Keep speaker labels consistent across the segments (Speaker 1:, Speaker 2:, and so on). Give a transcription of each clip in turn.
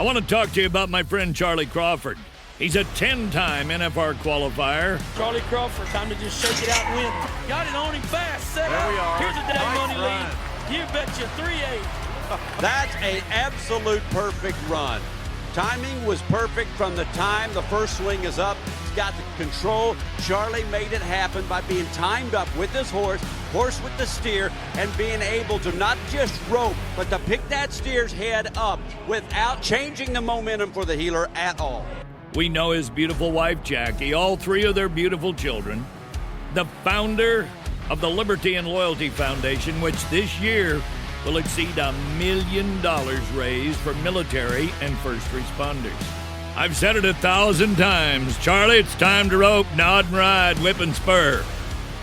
Speaker 1: I want to talk to you about my friend Charlie Crawford. He's a 10-time NFR qualifier.
Speaker 2: Charlie Crawford, time to just shake it out and win. Got it on him fast, set
Speaker 3: there
Speaker 2: up.
Speaker 3: We are.
Speaker 2: Here's a day
Speaker 3: nice
Speaker 2: money
Speaker 3: run.
Speaker 2: lead. You betcha 3-8.
Speaker 4: That's an absolute perfect run. Timing was perfect from the time the first swing is up. He's got the control. Charlie made it happen by being timed up with his horse with the steer, and being able to not just rope, but to pick that steer's head up without changing the momentum for the heeler at all.
Speaker 1: We know his beautiful wife, Jackie, all three of their beautiful children, the founder of the Liberty and Loyalty Foundation, which this year will exceed $1 million raised for military and first responders. I've said it 1,000 times. Charlie, it's time to rope, nod and ride, whip and spur.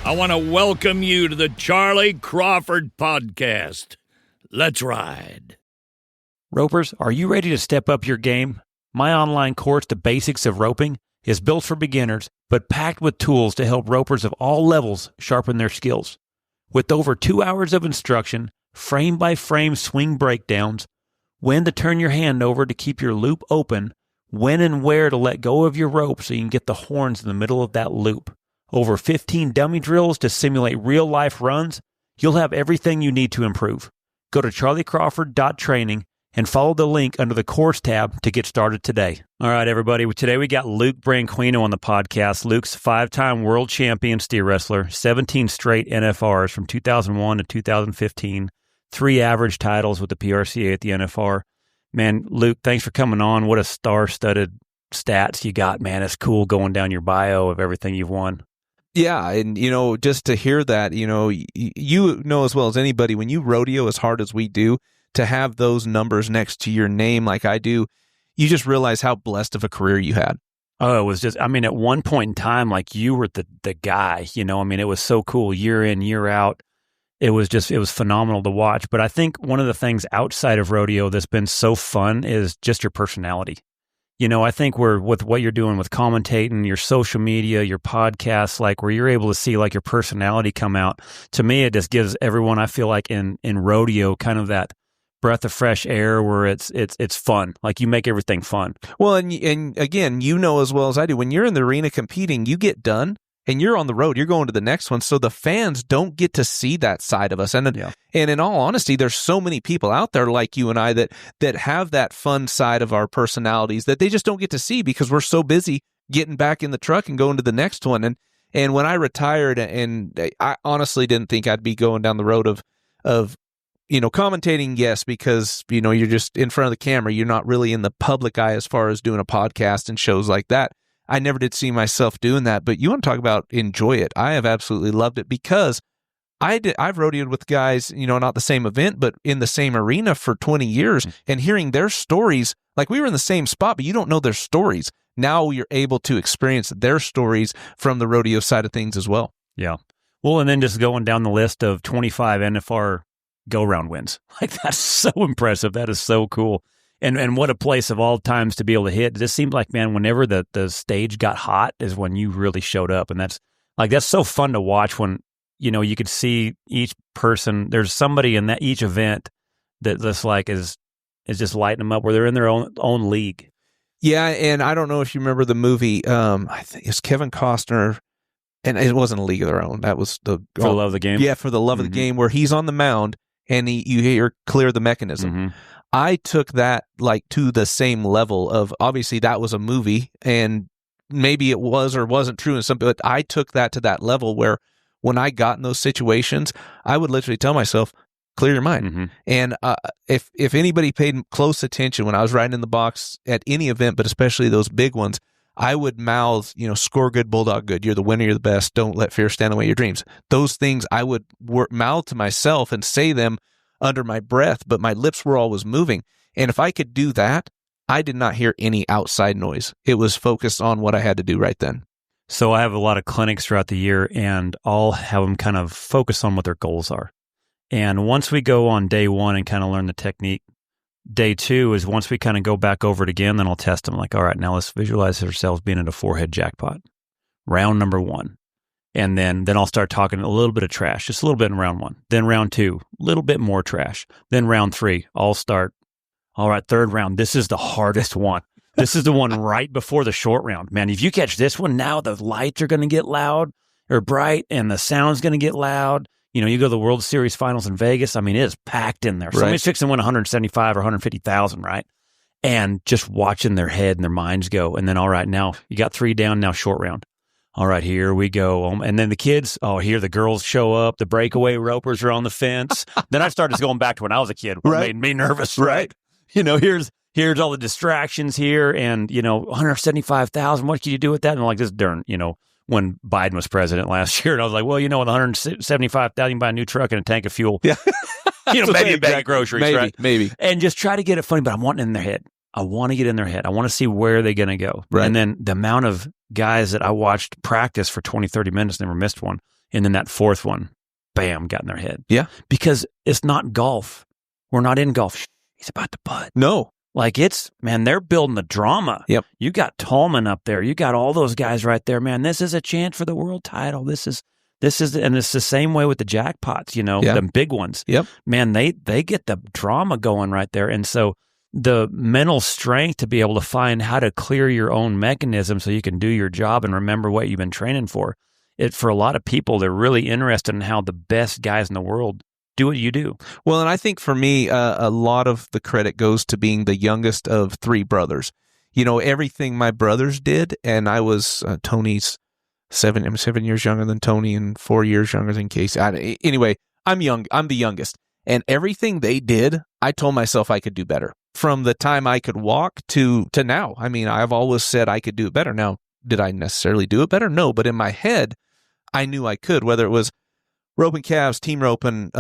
Speaker 1: I want to welcome you to the Charlie Crawford Podcast. Let's ride.
Speaker 5: Ropers, are you ready to step up your game? My online course, The Basics of Roping, is built for beginners, but packed with tools to help ropers of all levels sharpen their skills. With over 2 hours of instruction, frame-by-frame swing breakdowns, when to turn your hand over to keep your loop open, when and where to let go of your rope so you can get the horns in the middle of that loop, over 15 dummy drills to simulate real-life runs, you'll have everything you need to improve. Go to charliecrawford.training and follow the link under the course tab to get started today. All right, everybody. Today we got Luke Branquinho on the podcast. Luke's 5-time world champion steer wrestler, 17 straight NFRs from 2001 to 2015, 3 average titles with the PRCA at the NFR. Man, Luke, thanks for coming on. What a star-studded stats you got, man. It's cool going down your bio of everything you've won.
Speaker 6: Yeah, and, just to hear that, you know as well as anybody, when you rodeo as hard as we do, to have those numbers next to your name like I do, you just realize how blessed of a career you had.
Speaker 5: Oh, it was just, at one point in time, like you were the guy, it was so cool year in, year out. It was phenomenal to watch. But I think one of the things outside of rodeo that's been so fun is just your personality. I think with what you're doing with commentating, your social media, your podcasts, like where you're able to see like your personality come out. To me, it just gives everyone, I feel like in rodeo, kind of that breath of fresh air where it's fun. Like you make everything fun.
Speaker 6: Well, and again, as well as I do, when you're in the arena competing, you get done and you're on the road, you're going to the next one. So the fans don't get to see that side of us. And in all honesty, there's so many people out there like you and I that have that fun side of our personalities that they just don't get to see because we're so busy getting back in the truck and going to the next one. And when I retired, and I honestly didn't think I'd be going down the road of commentating, yes, because, you're just in front of the camera. You're not really in the public eye as far as doing a podcast and shows like that. I never did see myself doing that, but you want to talk about enjoy it. I have absolutely loved it because I've rodeoed with guys, not the same event, but in the same arena for 20 years and hearing their stories, like we were in the same spot, but you don't know their stories. Now you're able to experience their stories from the rodeo side of things as well.
Speaker 5: Yeah. Well, and then just going down the list of 25 NFR go-round wins. Like, that's so impressive. That is so cool. And what a place of all times to be able to hit. It just seemed like, man, whenever the stage got hot is when you really showed up. And that's so fun to watch when, you could see each person. There's somebody in each event that just like is just lighting them up where they're in their own league.
Speaker 6: Yeah, and I don't know if you remember the movie, I think it's Kevin Costner, and it wasn't A League of Their Own. That was
Speaker 5: For the Love of the Game?
Speaker 6: Yeah, For the Love of the Game, where he's on the mound and you hear Clear the Mechanism.
Speaker 5: Mm-hmm.
Speaker 6: I took that like to the same level of, obviously that was a movie and maybe it was or wasn't true in some, but I took that to that level where when I got in those situations, I would literally tell myself, clear your mind.
Speaker 5: Mm-hmm.
Speaker 6: And if anybody paid close attention when I was riding in the box at any event, but especially those big ones, I would mouth, score good, bulldog good. You're the winner, you're the best. Don't let fear stand in the way of your dreams. Those things I would mouth to myself and say them under my breath, but my lips were always moving. And if I could do that, I did not hear any outside noise. It was focused on what I had to do right then.
Speaker 5: So I have a lot of clinics throughout the year, and I'll have them kind of focus on what their goals are. And once we go on day one and kind of learn the technique, day two is once we kind of go back over it again, then I'll test them like, all right, now let's visualize ourselves being in a 4-head jackpot. Round number 1. And then I'll start talking a little bit of trash, just a little bit in round 1. Then round 2, a little bit more trash. Then round 3, I'll All right, third round. This is the hardest one. This is the one right before the short round. Man, if you catch this one now, the lights are going to get loud or bright and the sound's going to get loud. You go to the World Series finals in Vegas. I mean, it is packed in there. Somebody's fixing to win 175 or 150,000, right? And just watching their head and their minds go. And then, all right, now you got 3 down, now short round. All right, here we go. And then the kids, here the girls show up. The breakaway ropers are on the fence. Then I started going back to when I was a kid. What made me nervous, right? Here's all the distractions here and, 175,000. What can you do with that? And I'm like, this during, when Biden was president last year. And I was like, well, with 175,000, you can buy a new truck and a tank of fuel.
Speaker 6: Yeah.
Speaker 5: Maybe a bag of groceries, right?
Speaker 6: Maybe.
Speaker 5: And just try to get it funny, but I'm wanting it in their head. I want to get in their head. I want to see where they're going to go.
Speaker 6: Right.
Speaker 5: And then the amount of guys that I watched practice for 20, 30 minutes, never missed one. And then that fourth one, bam, got in their head.
Speaker 6: Yeah.
Speaker 5: Because it's not golf. We're not in golf. He's about to putt.
Speaker 6: No.
Speaker 5: Like they're building the drama.
Speaker 6: Yep.
Speaker 5: You got Tallman up there. You got all those guys right there, man. This is a chance for the world title. This is, and it's the same way with the jackpots, the big ones.
Speaker 6: Yep.
Speaker 5: Man, they get the drama going right there. And so the mental strength to be able to find how to clear your own mechanism so you can do your job and remember what you've been training for. For a lot of people, they're really interested in how the best guys in the world do what you do.
Speaker 6: Well, and I think for me, a lot of the credit goes to being the youngest of 3 brothers. Everything my brothers did, and I was Tony's I'm 7 years younger than Tony and 4 years younger than Casey. Anyway, I'm young. I'm the youngest. And everything they did, I told myself I could do better. From the time I could walk to now. I mean, I've always said I could do it better. Now, did I necessarily do it better? No, but in my head, I knew I could, whether it was roping calves, team roping,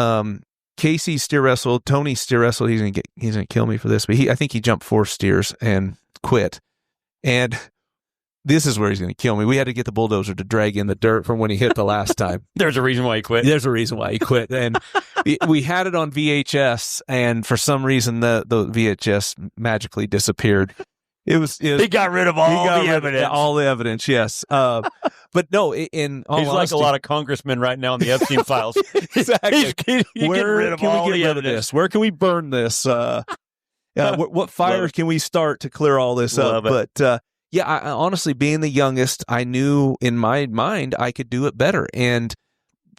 Speaker 6: Casey steer wrestle, Tony steer wrestle. He's gonna kill me for this, but I think he jumped 4 steers and quit. And this is where he's going to kill me. We had to get the bulldozer to drag in the dirt from when he hit the last time.
Speaker 5: There's a reason why he quit.
Speaker 6: There's a reason why he quit. And we had it on VHS, and for some reason the VHS magically disappeared.
Speaker 5: He got rid of all the evidence.
Speaker 6: All the evidence, yes. But no, in all
Speaker 5: he's
Speaker 6: honesty,
Speaker 5: like a lot of congressmen right now in the Epstein files.
Speaker 6: Exactly.
Speaker 5: Where
Speaker 6: Where can we get rid of this? Where can we burn this? What fires can we start to clear all this up? But yeah, I honestly, being the youngest, I knew in my mind I could do it better. And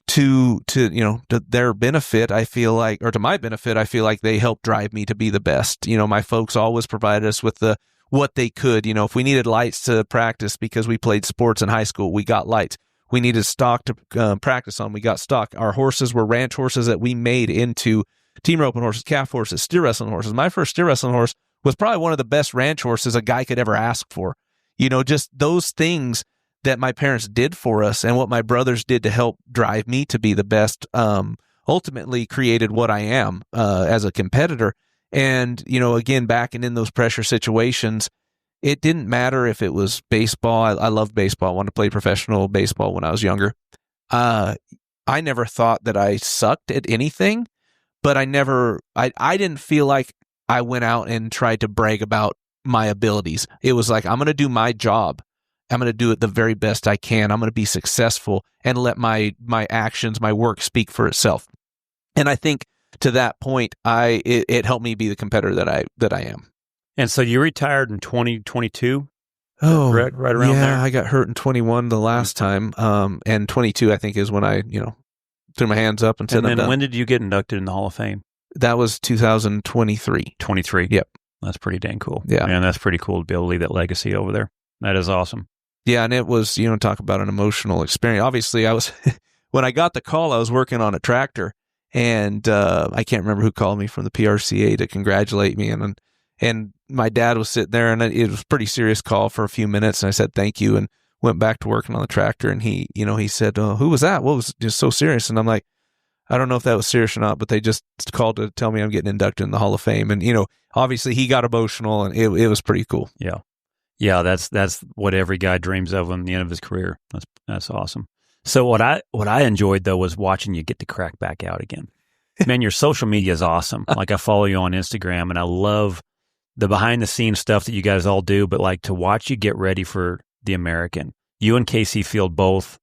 Speaker 6: to their benefit, I feel like, or to my benefit, I feel like they helped drive me to be the best. My folks always provided us with what they could. If we needed lights to practice because we played sports in high school, we got lights. We needed stock to practice on, we got stock. Our horses were ranch horses that we made into team roping horses, calf horses, steer wrestling horses. My first steer wrestling horse was probably one of the best ranch horses a guy could ever ask for. Just those things that my parents did for us and what my brothers did to help drive me to be the best, ultimately created what I am as a competitor. And, again, back and in those pressure situations, it didn't matter if it was baseball. I loved baseball. I wanted to play professional baseball when I was younger. I never thought that I sucked at anything, but I didn't feel like I went out and tried to brag about my abilities. It was like, I'm going to do my job. I'm going to do it the very best I can. I'm going to be successful and let my actions, my work speak for itself. And I think to that point, it helped me be the competitor that I am.
Speaker 5: And so you retired in 2022?
Speaker 6: Oh,
Speaker 5: right around there?
Speaker 6: Yeah, I got hurt in 21 the last time. And 22, I think, is when I, threw my hands up and said,
Speaker 5: and then when did you get inducted in the Hall of Fame?
Speaker 6: That was 2023.
Speaker 5: 23?
Speaker 6: Yep.
Speaker 5: That's pretty dang cool.
Speaker 6: Yeah.
Speaker 5: Man, that's pretty cool to be able to leave that legacy over there. That is awesome.
Speaker 6: Yeah, and it was, talk about an emotional experience. Obviously, when I got the call, I was working on a tractor, and I can't remember who called me from the PRCA to congratulate me, and my dad was sitting there, and it was a pretty serious call for a few minutes, and I said thank you, and went back to working on the tractor, and he said, who was that? What was just so serious? And I'm like, I don't know if that was serious or not, but they just called to tell me I'm getting inducted in the Hall of Fame. And, obviously he got emotional, and it was pretty cool.
Speaker 5: Yeah. Yeah, that's what every guy dreams of in the end of his career. That's awesome. So what I enjoyed, though, was watching you get to crack back out again. Man, your social media is awesome. Like, I follow you on Instagram, and I love the behind-the-scenes stuff that you guys all do, but, like, to watch you get ready for the American. You and Casey Field both,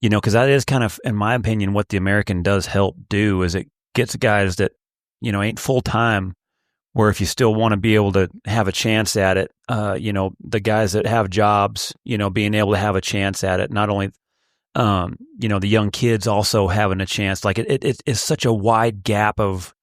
Speaker 5: because that is kind of, in my opinion, what the American does help do is it gets guys that, ain't full-time where if you still want to be able to have a chance at it, the guys that have jobs, being able to have a chance at it, not only, the young kids also having a chance. Like it is such a wide gap of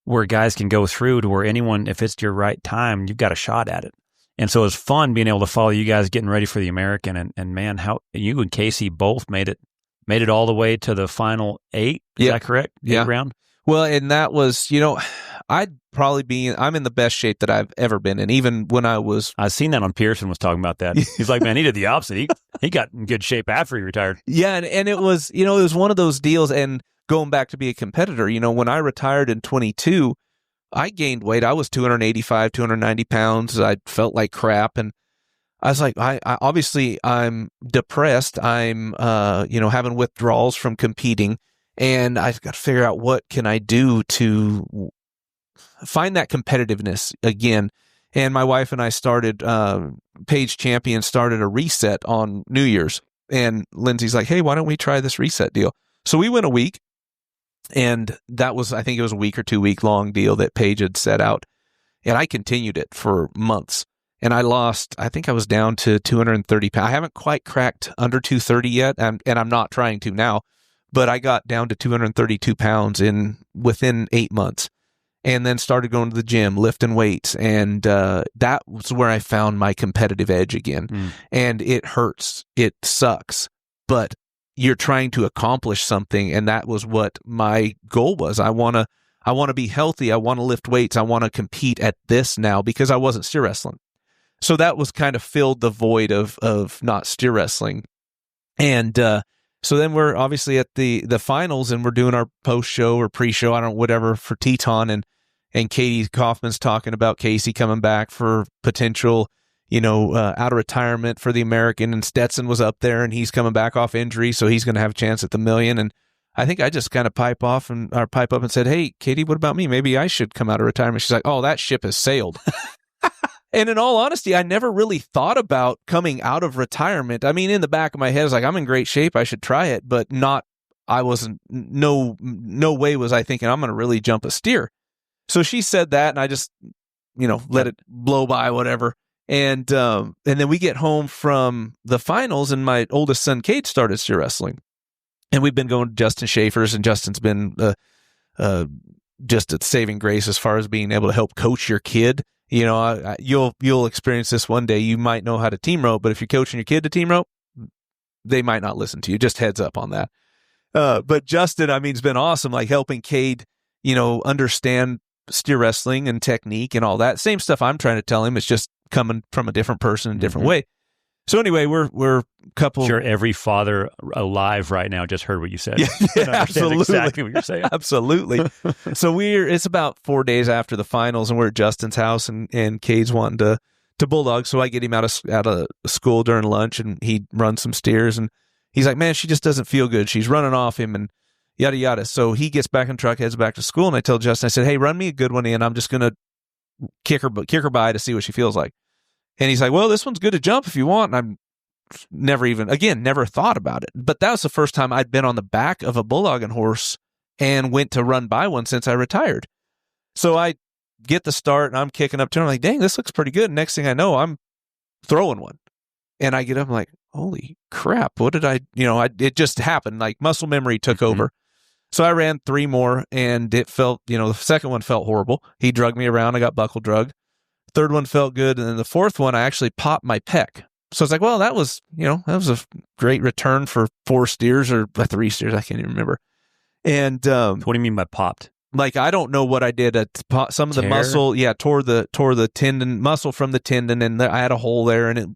Speaker 5: where guys can go through to where anyone, if it's your right time, you've got a shot at it. And so it was fun being able to follow you guys getting ready for the American, and man, how you and Casey both made it all the way to the final 8. Is that correct? 8 round?
Speaker 6: Well, and that was, I'm in the best shape that I've ever been in. Even when
Speaker 5: I've seen that on Pearson was talking about that. He's like, man, he did the opposite. He got in good shape after he retired.
Speaker 6: Yeah. And it was, it was one of those deals. And going back to be a competitor, when I retired in 22, I gained weight. I was 285, 290 pounds. I felt like crap. And I was like, I obviously I'm depressed. I'm, having withdrawals from competing, and I've got to figure out what can I do to find that competitiveness again. And my wife and I started, Paige Champion started a reset on New Year's, and Lindsay's like, hey, why don't we try this reset deal? So we went a week, and I think it was a week or 2 week long deal that Paige had set out, and I continued it for months. And I think I was down to 230 pounds. I haven't quite cracked under 230 yet, and I'm not trying to now, but I got down to 232 pounds within 8 months, and then started going to the gym, lifting weights. And that was where I found my competitive edge again. And it hurts. It sucks, but you're trying to accomplish something. And that was what my goal was. I want to be healthy. I want to lift weights. I want to compete at this now, because I wasn't steer wrestling. So that was kind of filled the void of not steer wrestling. And so then we're obviously at the finals, and we're doing our post show or pre-show, I don't know, whatever, for Teton, and Katie Kaufman's talking about Casey coming back for potential, out of retirement for the American, and Stetson was up there, and he's coming back off injury, so he's going to have a chance at the million. And I think I just kind of pipe up and said, hey, Katie, what about me? Maybe I should come out of retirement. She's like, oh, that ship has sailed. And in all honesty, I never really thought about coming out of retirement. I mean, in the back of my head, I was like, I'm in great shape. I should try it, but no way was I thinking I'm going to really jump a steer. So she said that, and I just, let it blow by, whatever. And then we get home from the finals, and my oldest son, Cade, started steer wrestling. And we've been going to Justin Schaefer's, and Justin's been just a saving grace as far as being able to help coach your kid. You'll experience this one day. You might know how to team rope, but if you're coaching your kid to team rope, they might not listen to you. Just heads up on that. But Justin, it's been awesome, like helping Cade, understand steer wrestling and technique and all that. Same stuff I'm trying to tell him. It's just coming from a different person in a different way. So anyway, we're a couple.
Speaker 5: Sure, every father alive right now just heard what you said.
Speaker 6: Yeah, absolutely.
Speaker 5: Exactly what you're saying.
Speaker 6: Absolutely. So it's about 4 days after the finals, and we're at Justin's house, and Cade's wanting to bulldog. So I get him out of school during lunch, and he runs some steers, and he's like, man, she just doesn't feel good. She's running off him, and yada yada. So he gets back in the truck, heads back to school, and I tell Justin, I said, hey, run me a good one in. I'm just gonna kick her by to see what she feels like. And he's like, well, this one's good to jump if you want. And I'm never thought about it. But that was the first time I'd been on the back of a bulldogging horse and went to run by one since I retired. So I get the start, and I'm kicking up to her. I'm like, dang, this looks pretty good. Next thing I know, I'm throwing one. And I get up, I'm like, holy crap, what did it just happened. Like muscle memory took over. So I ran 3 more, and it felt, the second one felt horrible. He drugged me around. I got buckle drug. Third one felt good. And then the fourth one, I actually popped my pec. So it's like, well, that was a great return for 4 steers or 3 steers. I can't even remember. And
Speaker 5: what do you mean by popped?
Speaker 6: Like, I don't know what I did. Some of the muscle, tore the tendon, muscle from the tendon, and I had a hole there, and it,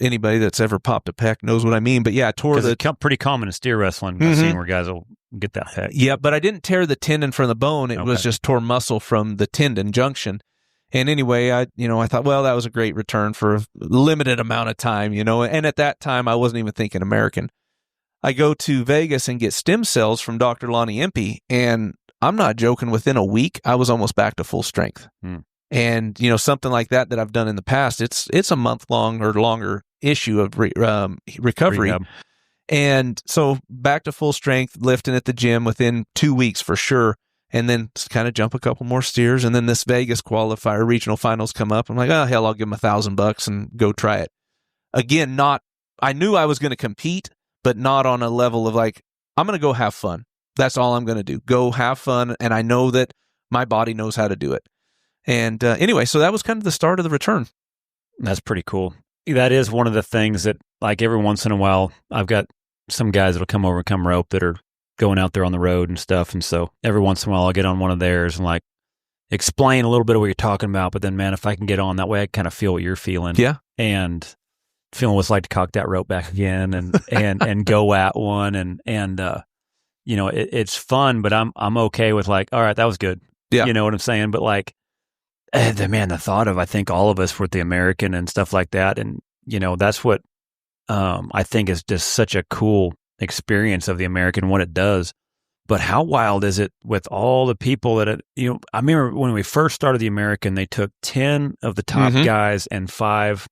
Speaker 6: anybody that's ever popped a pec knows what I mean. But yeah, I tore
Speaker 5: it's pretty common in steer wrestling. I've seen where guys will get that pec.
Speaker 6: Yeah, but I didn't tear the tendon from the bone. It was just tore muscle from the tendon junction. And anyway, I thought, well, that was a great return for a limited amount of time, and at that time I wasn't even thinking American. I go to Vegas and get stem cells from Dr. Lonnie Impey, and I'm not joking, within a week, I was almost back to full strength. And, something like that I've done in the past, it's a month-long or longer issue of recovery. Rehab. And so back to full strength, lifting at the gym within 2 weeks for sure. and then kind of jump a couple more steers. And then this Vegas qualifier regional finals come up. I'm like, oh, hell, I'll give them $1,000 and go try it. Again, I knew I was going to compete, but not on a level of like, I'm going to go have fun. That's all I'm going to do. Go have fun. And I know that my body knows how to do it. And anyway, so that was kind of the start of the return.
Speaker 5: That's pretty cool. That is one of the things that, like, every once in a while, I've got some guys that'll come over and come rope that are going out there on the road and stuff. And so every once in a while, I'll get on one of theirs and like explain a little bit of what you're talking about. But then, man, if I can get on that way, I kind of feel what you're feeling.
Speaker 6: Yeah.
Speaker 5: And feeling what it's like to cock that rope back again and go at one. And you know, it's fun, but I'm okay with like, all right, that was good.
Speaker 6: Yeah.
Speaker 5: You know what I'm saying? But like, the thought of, I think all of us with the American and stuff like that. And, you know, that's what I think is just such a cool experience of the American, what it does. But how wild is it with all the people that I remember when we first started the American, they took 10 of the top guys and 5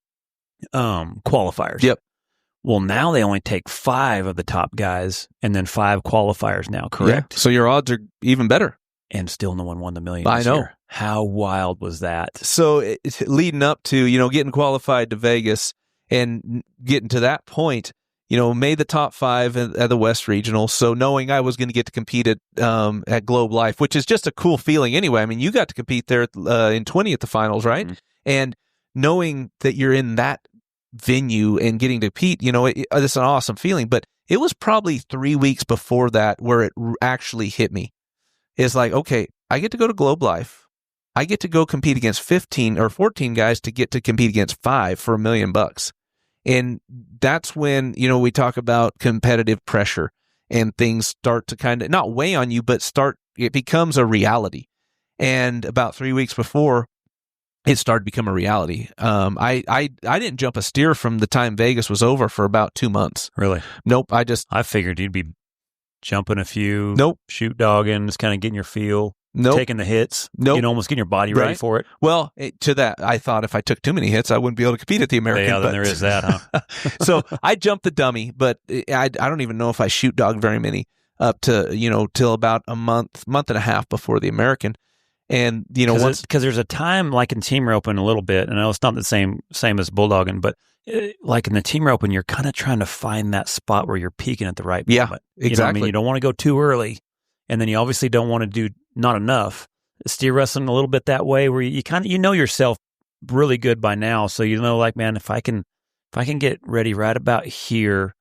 Speaker 5: qualifiers.
Speaker 6: Yep.
Speaker 5: Well, now they only take 5 of the top guys and then 5 qualifiers now, correct?
Speaker 6: Yeah. So your odds are even better.
Speaker 5: And still no one won the million.
Speaker 6: I know.
Speaker 5: Year. How wild was that?
Speaker 6: So it's leading up to, you know, getting qualified to Vegas and getting to that point, you know, made the top 5 at the West Regional. So knowing I was going to get to compete at Globe Life, which is just a cool feeling anyway. I mean, you got to compete there in 20 at the finals, right? Mm-hmm. And knowing that you're in that venue and getting to compete, you know, it's an awesome feeling. But it was probably 3 weeks before that where it actually hit me. It's like, okay, I get to go to Globe Life. I get to go compete against 15 or 14 guys to get to compete against 5 for $1 million. And that's when, you know, we talk about competitive pressure and things start to kind of not weigh on you, but it becomes a reality. And about 3 weeks before it started to become a reality, I didn't jump a steer from the time Vegas was over for about 2 months.
Speaker 5: Really?
Speaker 6: Nope.
Speaker 5: I figured you'd be jumping a few,
Speaker 6: nope,
Speaker 5: shoot dogging, just kind of getting your feel,
Speaker 6: nope,
Speaker 5: taking the hits,
Speaker 6: nope,
Speaker 5: you know, almost getting your body ready for it.
Speaker 6: Well, to that, I thought if I took too many hits, I wouldn't be able to compete at the American.
Speaker 5: Yeah, then there is that, huh?
Speaker 6: So I jumped the dummy, but I don't even know if I shoot dogged very many up to, you know, till about a month and a half before the American. And, you know,
Speaker 5: because there's a time like in team roping a little bit, and I know it's not the same as bulldogging, but like in the team roping, you're kind of trying to find that spot where you're peaking at the right moment.
Speaker 6: Exactly.
Speaker 5: You know what I mean? You don't want to go too early, and then you obviously don't want to do not enough. Steer wrestling a little bit that way, where you kind of, you know yourself really good by now, so you know, like, man, if I can get ready right about here,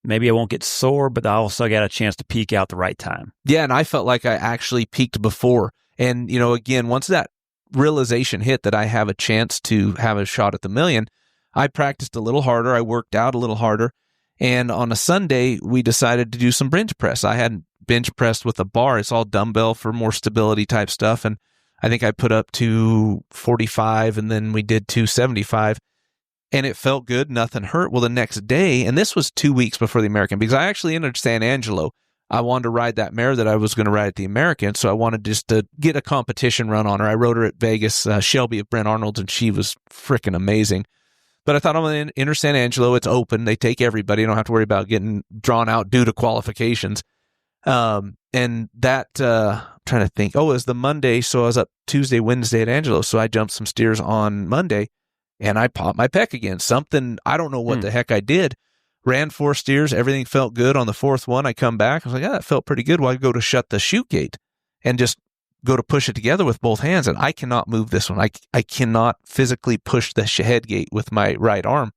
Speaker 5: maybe I won't get sore, but I also got a chance to peak out the right time.
Speaker 6: Yeah, and I felt like I actually peaked before. And, you know, again, once that realization hit that I have a chance to have a shot at the million, I practiced a little harder. I worked out a little harder. And on a Sunday, we decided to do some bench press. I hadn't bench pressed with a bar. It's all dumbbell for more stability type stuff. And I think I put up 245 and then we did 275. And it felt good. Nothing hurt. Well, the next day, and this was 2 weeks before the American, because I actually entered San Angelo. I wanted to ride that mare that I was going to ride at the American, so I wanted just to get a competition run on her. I rode her at Vegas, Shelby of Brent Arnold's, and she was freaking amazing. But I thought I'm going to enter San Angelo. It's open. They take everybody. I don't have to worry about getting drawn out due to qualifications. And that, I'm trying to think. Oh, it was the Monday, so I was up Tuesday, Wednesday at Angelo, so I jumped some steers on Monday, and I popped my pec again. Something, I don't know what the heck I did. Ran 4 steers. Everything felt good. On the 4th one, I come back. I was like, that felt pretty good. Well, I go to shut the chute gate and just go to push it together with both hands. And I cannot move this one. I cannot physically push the head gate with my right arm.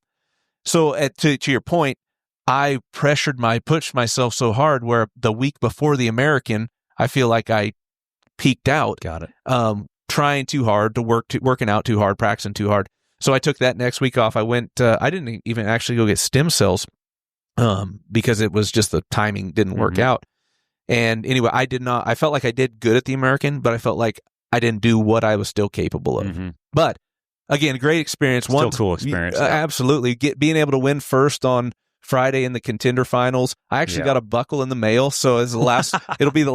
Speaker 6: So to your point, I pushed myself so hard where the week before the American, I feel like I peaked out.
Speaker 5: Got it.
Speaker 6: Trying too hard working out too hard, practicing too hard. So I took that next week off. I went, I didn't even actually go get stem because it was just the timing didn't work out. And anyway, I felt like I did good at the American, but I felt like I didn't do what I was still capable of. But again, great experience.
Speaker 5: Still cool experience.
Speaker 6: Absolutely. Being able to win first on Friday in the contender finals. I actually got a buckle in the mail. So as the last, it'll be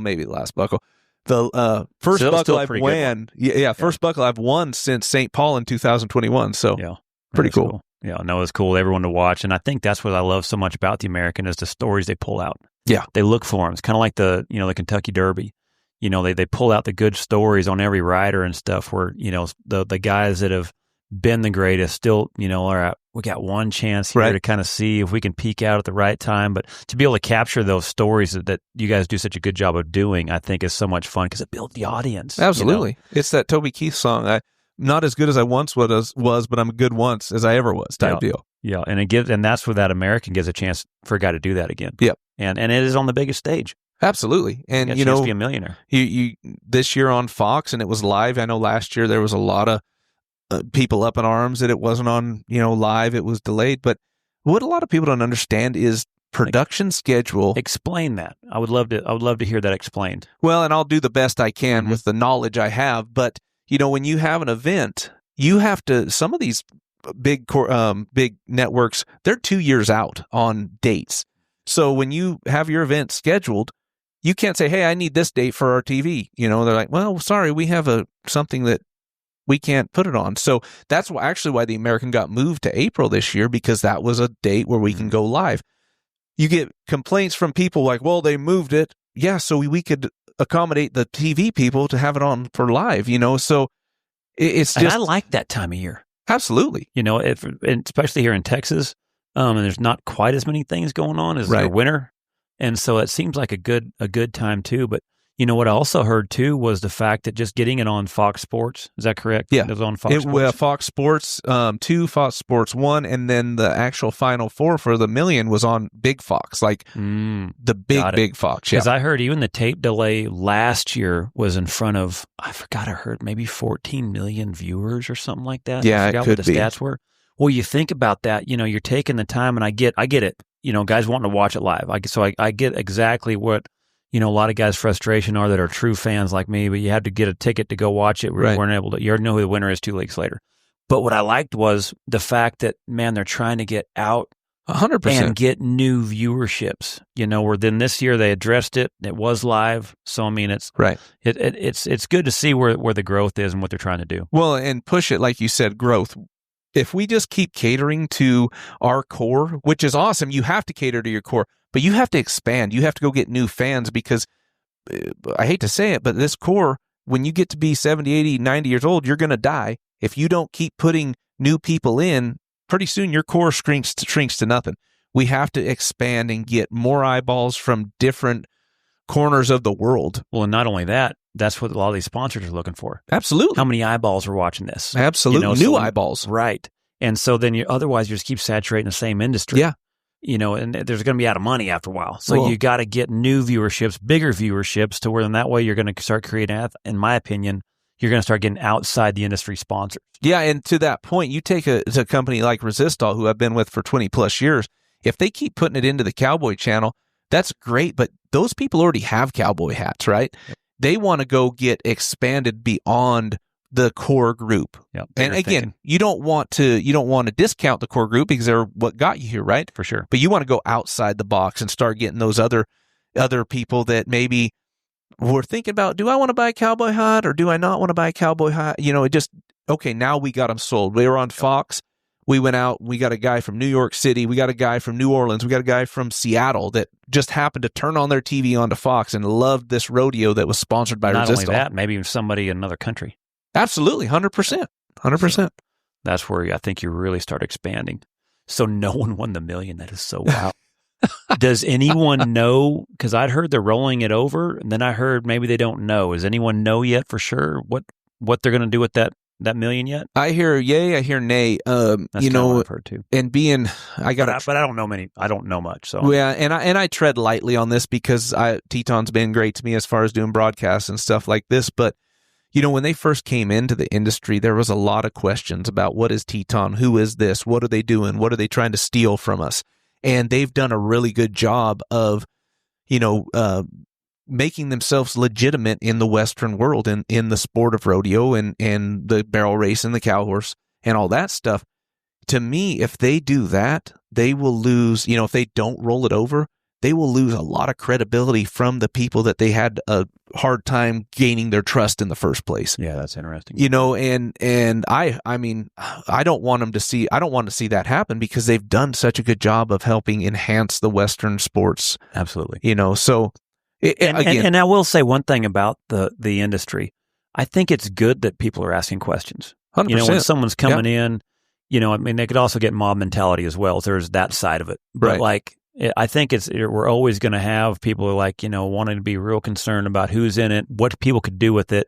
Speaker 6: maybe the last buckle. The first buckle I've won. First buckle I've won since St. Paul in 2021. So pretty cool.
Speaker 5: Yeah, no, it's cool. Everyone to watch. And I think that's what I love so much about the American is the stories they pull out.
Speaker 6: Yeah.
Speaker 5: They look for them. It's kind of like the Kentucky Derby. they pull out the good stories on every rider and stuff where, the guys that have been the greatest still, we got one chance here to kind of see if we can peak out at the right time. But to be able to capture those stories that you guys do such a good job of doing, I think is so much fun because it builds the audience.
Speaker 6: Absolutely. It's that Toby Keith song. I'm not as good as I once was, but I'm good once as I ever was type deal.
Speaker 5: Yeah. And that's where that American gives a chance for a guy to do that again.
Speaker 6: Yep.
Speaker 5: And it is on the biggest stage.
Speaker 6: Absolutely. And,
Speaker 5: to be a millionaire.
Speaker 6: You this year on Fox, and it was live. I know last year there was a lot of people up in arms that it wasn't on, live. It was delayed. But what a lot of people don't understand is production schedule.
Speaker 5: Explain that. I would love to hear that explained.
Speaker 6: Well, and I'll do the best I can with the knowledge I have. But, when you have an event, you have to, some of these big networks, they're 2 years out on dates. So when you have your event scheduled, you can't say, hey, I need this date for our TV. They're like, well, sorry, we have something that we can't put it on. So that's why the American got moved to April this year, because that was a date where we can go live. You get complaints from people like, well, they moved it. Yeah, so we could accommodate the TV people to have it on for live, so it's just.
Speaker 5: And I like that time of year.
Speaker 6: Absolutely.
Speaker 5: Especially here in Texas, and there's not quite as many things going on as the winter. And so it seems like a good time too. But what I also heard too was the fact that just getting it on Fox Sports, is that correct?
Speaker 6: Yeah.
Speaker 5: It was on Fox Sports.
Speaker 6: Fox Sports 2, Fox Sports 1, and then the actual Final Four for the million was on Big Fox, the big Fox.
Speaker 5: Because I heard even the tape delay last year was in front of, I heard maybe 14 million viewers or something like that.
Speaker 6: Yeah,
Speaker 5: I forgot
Speaker 6: it could
Speaker 5: what the
Speaker 6: be.
Speaker 5: stats were. Well, you think about that, you're taking the time, and I get it. Guys wanting to watch it live. I get exactly what, a lot of guys' frustration are that are true fans like me, but you had to get a ticket to go watch it. We weren't able to. You already know who the winner is 2 weeks later. But what I liked was the fact that, man, they're trying to get out
Speaker 6: 100%
Speaker 5: and get new viewerships, where then this year they addressed it. It was live. So, I mean, it's it's good to see where the growth is and what they're trying to do.
Speaker 6: Well, and push it, like you said, growth. If we just keep catering to our core, which is awesome, you have to cater to your core, but you have to expand. You have to go get new fans because, I hate to say it, but this core, when you get to be 70, 80, 90 years old, you're going to die. If you don't keep putting new people in, pretty soon your core shrinks to nothing. We have to expand and get more eyeballs from different corners of the world.
Speaker 5: Well, and not only that, that's what a lot of these sponsors are looking for.
Speaker 6: Absolutely.
Speaker 5: How many eyeballs are watching this?
Speaker 6: Absolutely. New eyeballs.
Speaker 5: Right. And so then otherwise you just keep saturating the same industry.
Speaker 6: Yeah.
Speaker 5: And there's going to be out of money after a while. So you got to get new viewerships, bigger viewerships, to where in that way you're going to start creating, in my opinion, you're going to start getting outside the industry sponsors.
Speaker 6: Yeah. And to that point, you take a company like Resistol, who I've been with for 20 plus years. If they keep putting it into the Cowboy channel, that's great. But those people already have Cowboy hats, right? Yep. They want to go get expanded beyond the core group.
Speaker 5: Yep,
Speaker 6: and again, you don't want to discount the core group because they're what got you here, right?
Speaker 5: For sure.
Speaker 6: But you want to go outside the box and start getting those other people that maybe were thinking about, do I want to buy a Cowboy hat or do I not want to buy a Cowboy hat? It just, okay, now we got them sold. We were on Fox. We went out, we got a guy from New York City, we got a guy from New Orleans, we got a guy from Seattle that just happened to turn on their TV onto Fox and loved this rodeo that was sponsored by Resistol.
Speaker 5: Not only that, maybe even somebody in another country.
Speaker 6: Absolutely, 100%. 100%.
Speaker 5: So that's where I think you really start expanding. So no one won the million. That is so wow. Does anyone know? Because I'd heard they're rolling it over, and then I heard maybe they don't know. Does anyone know yet for sure what they're going to do with that million yet?
Speaker 6: I hear yay, I hear nay.
Speaker 5: That's kind of what I've heard too.
Speaker 6: And but I
Speaker 5: don't know many. I don't know much. So
Speaker 6: yeah, and I tread lightly on this because Teton's been great to me as far as doing broadcasts and stuff like this. But when they first came into the industry, there was a lot of questions about what is Teton, who is this, what are they doing, what are they trying to steal from us, and they've done a really good job of, making themselves legitimate in the Western world and in the sport of rodeo and the barrel race and the cow horse and all that stuff. To me, if they do that, they will lose, if they don't roll it over, they will lose a lot of credibility from the people that they had a hard time gaining their trust in the first place.
Speaker 5: Yeah, that's interesting.
Speaker 6: And I mean, I don't want to see that happen because they've done such a good job of helping enhance the Western sports.
Speaker 5: Absolutely.
Speaker 6: So
Speaker 5: And I will say one thing about the industry. I think it's good that people are asking questions.
Speaker 6: 100%.
Speaker 5: You know, when someone's coming in, you know, I mean, they could also get mob mentality as well. So there's that side of it. But I think we're always going to have people who are like, you know, wanting to be real concerned about who's in it, what people could do with it,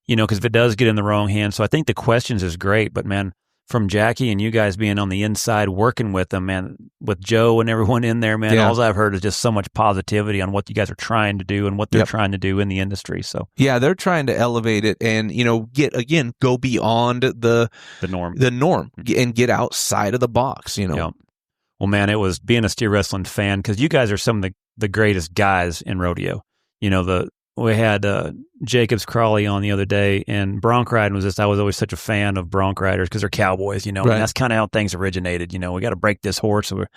Speaker 5: you know, because if it does get in the wrong hands. So I think the questions is great, but man, from Jackie and you guys being on the inside working with them, man, with Joe and everyone in there, man, all I've heard is just so much positivity on what you guys are trying to do and what they're trying to do in the industry. So
Speaker 6: yeah, they're trying to elevate it and, you know, go beyond the norm and get outside of the box, you know.
Speaker 5: Yeah. Well, man, it was being a steer wrestling fan because you guys are some of the greatest guys in rodeo. You know, we had Jacobs Crawley on the other day, and bronc riding I was always such a fan of bronc riders because they're cowboys, you know, and that's kind of how things originated. You know, we got to break this horse, so we're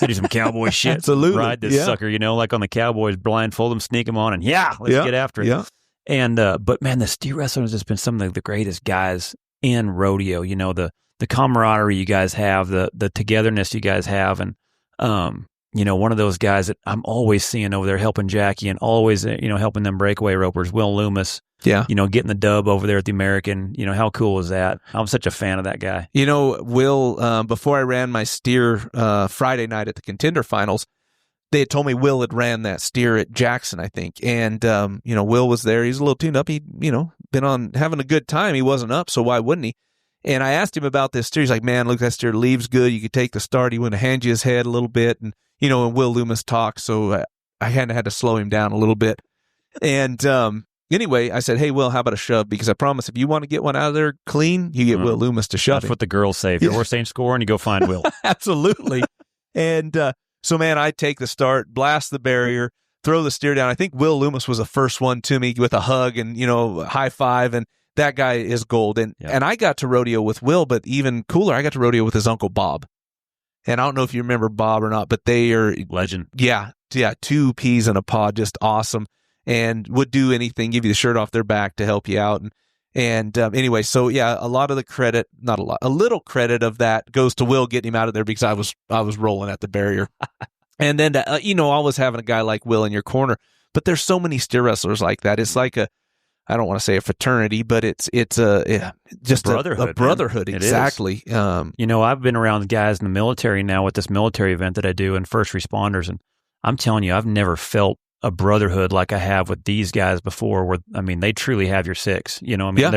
Speaker 5: do some cowboy shit.
Speaker 6: Absolutely.
Speaker 5: Ride this sucker, you know, like on the Cowboys, blindfold them, sneak them on, and let's get after it. Yeah. And, but man, the steer wrestling has just been some of the greatest guys in rodeo, you know, the camaraderie you guys have, the togetherness you guys have. And, you know, one of those guys that I'm always seeing over there helping Jackie and always, you know, helping them breakaway ropers, Will Loomis. Yeah. You know, getting the dub over there at the American, you know, how cool is that? I'm such a fan of that guy.
Speaker 6: You know, Will, before I ran my steer Friday night at the Contender Finals, they had told me Will had ran that steer at Jackson, I think. And, you know, Will was there. He's a little tuned up. He, you know, been on having a good time. He wasn't up, so why wouldn't he? And I asked him about this steer. He's like, man, look, that steer leaves good. You could take the start. He went to hand you his head a little bit. And, you know, and Will Loomis talked, so I kind of had to slow him down a little bit. And anyway, I said, hey, Will, how about a shove? Because I promise if you want to get one out of there clean, you get Will Loomis to shove.
Speaker 5: That's what the girls say. If your horse ain't scoring, you go find Will.
Speaker 6: Absolutely. And so, man, I take the start, blast the barrier, throw the steer down. I think Will Loomis was the first one to me with a hug and, you know, high five. And that guy is gold. And I got to rodeo with Will, but even cooler, I got to rodeo with his uncle Bob. And I don't know if you remember Bob or not, but they are
Speaker 5: legend.
Speaker 6: Yeah, two peas in a pod, just awesome, and would do anything, give you the shirt off their back to help you out. And anyway, so yeah, a lot of the credit, not a lot, a little credit of that goes to Will getting him out of there because I was rolling at the barrier. And then you know, always having a guy like Will in your corner. But there's so many steer wrestlers like that. It's like I don't want to say a fraternity, but it's just a brotherhood. A brotherhood, exactly.
Speaker 5: You know, I've been around guys in the military now with this military event that I do and first responders, and I'm telling you, I've never felt a brotherhood like I have with these guys before. Where I mean, they truly have your six. You know, I mean,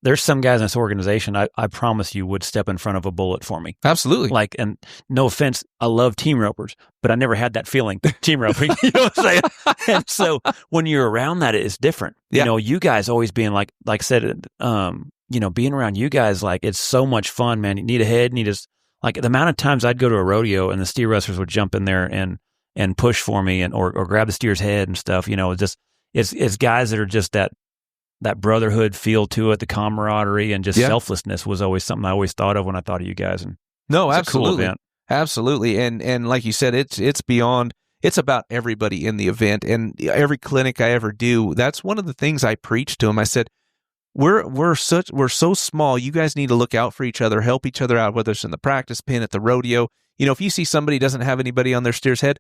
Speaker 5: there's some guys in this organization I promise you would step in front of a bullet for me.
Speaker 6: Absolutely.
Speaker 5: Like, and no offense, I love team ropers, but I never had that feeling, team roping. You know what I'm saying? And so when you're around that, it's different. Yeah. You know, you guys always being like I said, you know, being around you guys, like, it's so much fun, man. You need a head, like the amount of times I'd go to a rodeo and the steer wrestlers would jump in there and push for me and or grab the steer's head and stuff. You know, it's guys that are just that brotherhood feel to it, the camaraderie and just selflessness was always something I always thought of when I thought of you guys. And
Speaker 6: no,
Speaker 5: it's
Speaker 6: absolutely.
Speaker 5: a cool event.
Speaker 6: Absolutely. And like you said, it's beyond, it's about everybody in the event. And every clinic I ever do, that's one of the things I preach to them. I said, we're so small. You guys need to look out for each other, help each other out, whether it's in the practice pen, at the rodeo. You know, if you see somebody doesn't have anybody on their steer's head,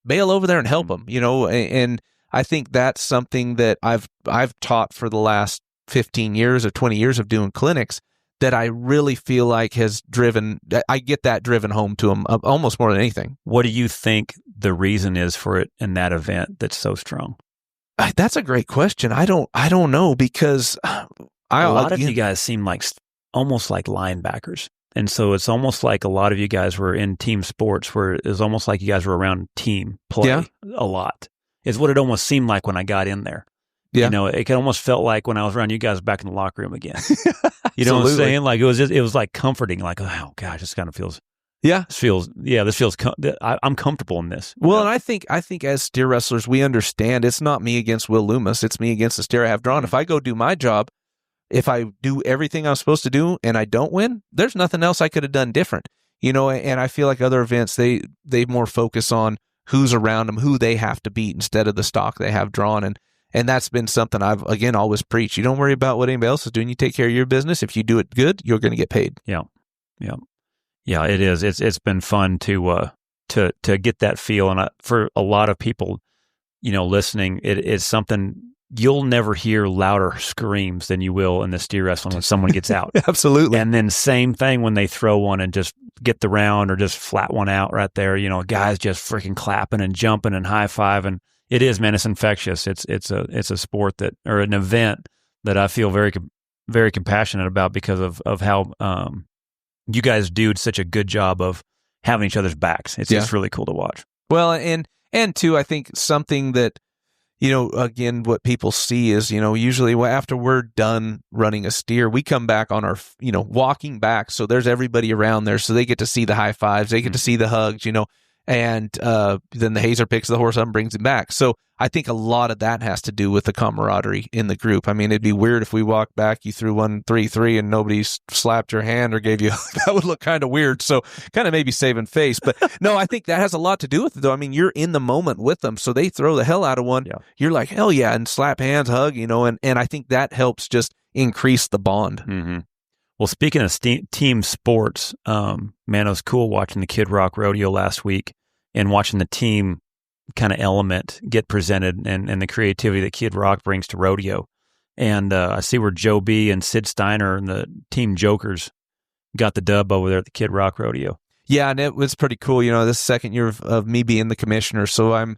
Speaker 6: bail over there and help them, you know, and I think that's something that I've taught for the last 15 years or 20 years of doing clinics that I really feel like I get that driven home to them almost more than anything.
Speaker 5: What do you think the reason is for it in that event that's so strong?
Speaker 6: That's a great question. I don't know because
Speaker 5: a lot of you guys seem like almost like linebackers. And so it's almost like a lot of you guys were in team sports where it's almost like you guys were around team play a lot. Is what it almost seemed like when I got in there. Yeah. You know, it almost felt like when I was around you guys back in the locker room again. You know what I'm saying? Like it was like comforting, like, oh gosh, this kind of feels, I'm comfortable in this.
Speaker 6: Well, and I think as steer wrestlers, we understand it's not me against Will Loomis. It's me against the steer I have drawn. If I go do my job, if I do everything I'm supposed to do and I don't win, there's nothing else I could have done different. You know, and I feel like other events, they more focus on who's around them, who they have to beat instead of the stock they have drawn. And that's been something I've, again, always preached. You don't worry about what anybody else is doing. You take care of your business. If you do it good, you're going to get paid.
Speaker 5: Yeah. It is. It's been fun to get that feel. And for a lot of people, listening, it is something you'll never hear louder screams than you will in the steer wrestling when someone gets out.
Speaker 6: Absolutely.
Speaker 5: And then same thing when they throw one and just get the round or just flat one out right there. Guys just freaking clapping and jumping and high-fiving. It is, man. It's infectious. It's a sport or an event that I feel very, very compassionate about because of how you guys do such a good job of having each other's backs. It's just really cool to watch.
Speaker 6: Well, and too, I think something that, again, what people see is, usually after we're done running a steer, we come back on our, walking back. So there's everybody around there. So they get to see the high fives, they get to see the hugs, and then the hazer picks the horse up and brings him back. So I think a lot of that has to do with the camaraderie in the group. I mean, it'd be weird if we walked back, you threw 1-3-3 and nobody slapped your hand or gave you, that would look kind of weird. So kind of maybe saving face. But no, I think that has a lot to do with it, though. I mean, you're in the moment with them. So they throw the hell out of one. Yeah. You're like, hell yeah, and slap hands, hug, and I think that helps just increase the bond.
Speaker 5: Mm-hmm. Well, speaking of team sports, man, it was cool watching the Kid Rock Rodeo last week and watching the team kind of element get presented and the creativity that Kid Rock brings to rodeo. And I see where Joe B and Sid Steiner and the Team Jokers got the dub over there at the Kid Rock Rodeo. Yeah, and it was pretty cool. This second year of me being the commissioner, so I'm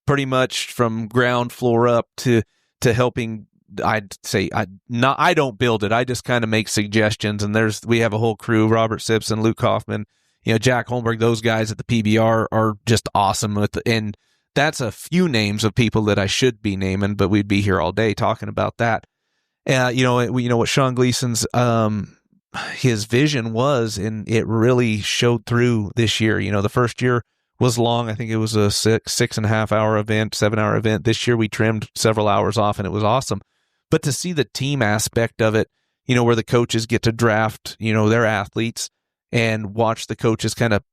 Speaker 5: pretty much from ground floor up to helping. I'd say I don't build it. I just kind of make suggestions. And we have a whole crew: Robert Simpson, Luke Kaufman, Jack Holmberg. Those guys at the PBR are just awesome. And that's a few names of people that I should be naming, but we'd be here all day talking about that. What Sean Gleason's his vision was, and it really showed through this year. The first year was long. I think it was a 6.5 hour event, 7 hour event. This year we trimmed several hours off, and it was awesome. But to see the team aspect of it, where the coaches get to draft, their athletes and watch the coaches kind of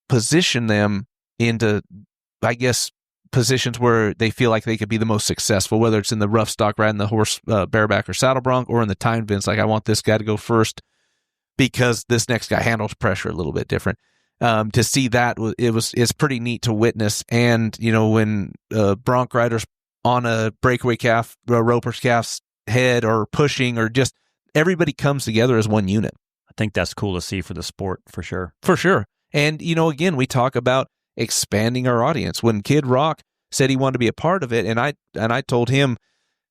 Speaker 5: position them into, I guess, positions where they feel like they could be the most successful, whether it's in the rough stock riding the horse, bareback or saddle bronc, or in the time events. Like, I want this guy to go first because this next guy handles pressure a little bit different. To see that, it's pretty neat to witness. And, when bronc riders on a breakaway calf, roper's calf's head or pushing, or just everybody comes together as one unit. I think that's cool to see for the sport, for sure.
Speaker 6: For sure. And, again, we talk about expanding our audience. When Kid Rock said he wanted to be a part of it, and I told him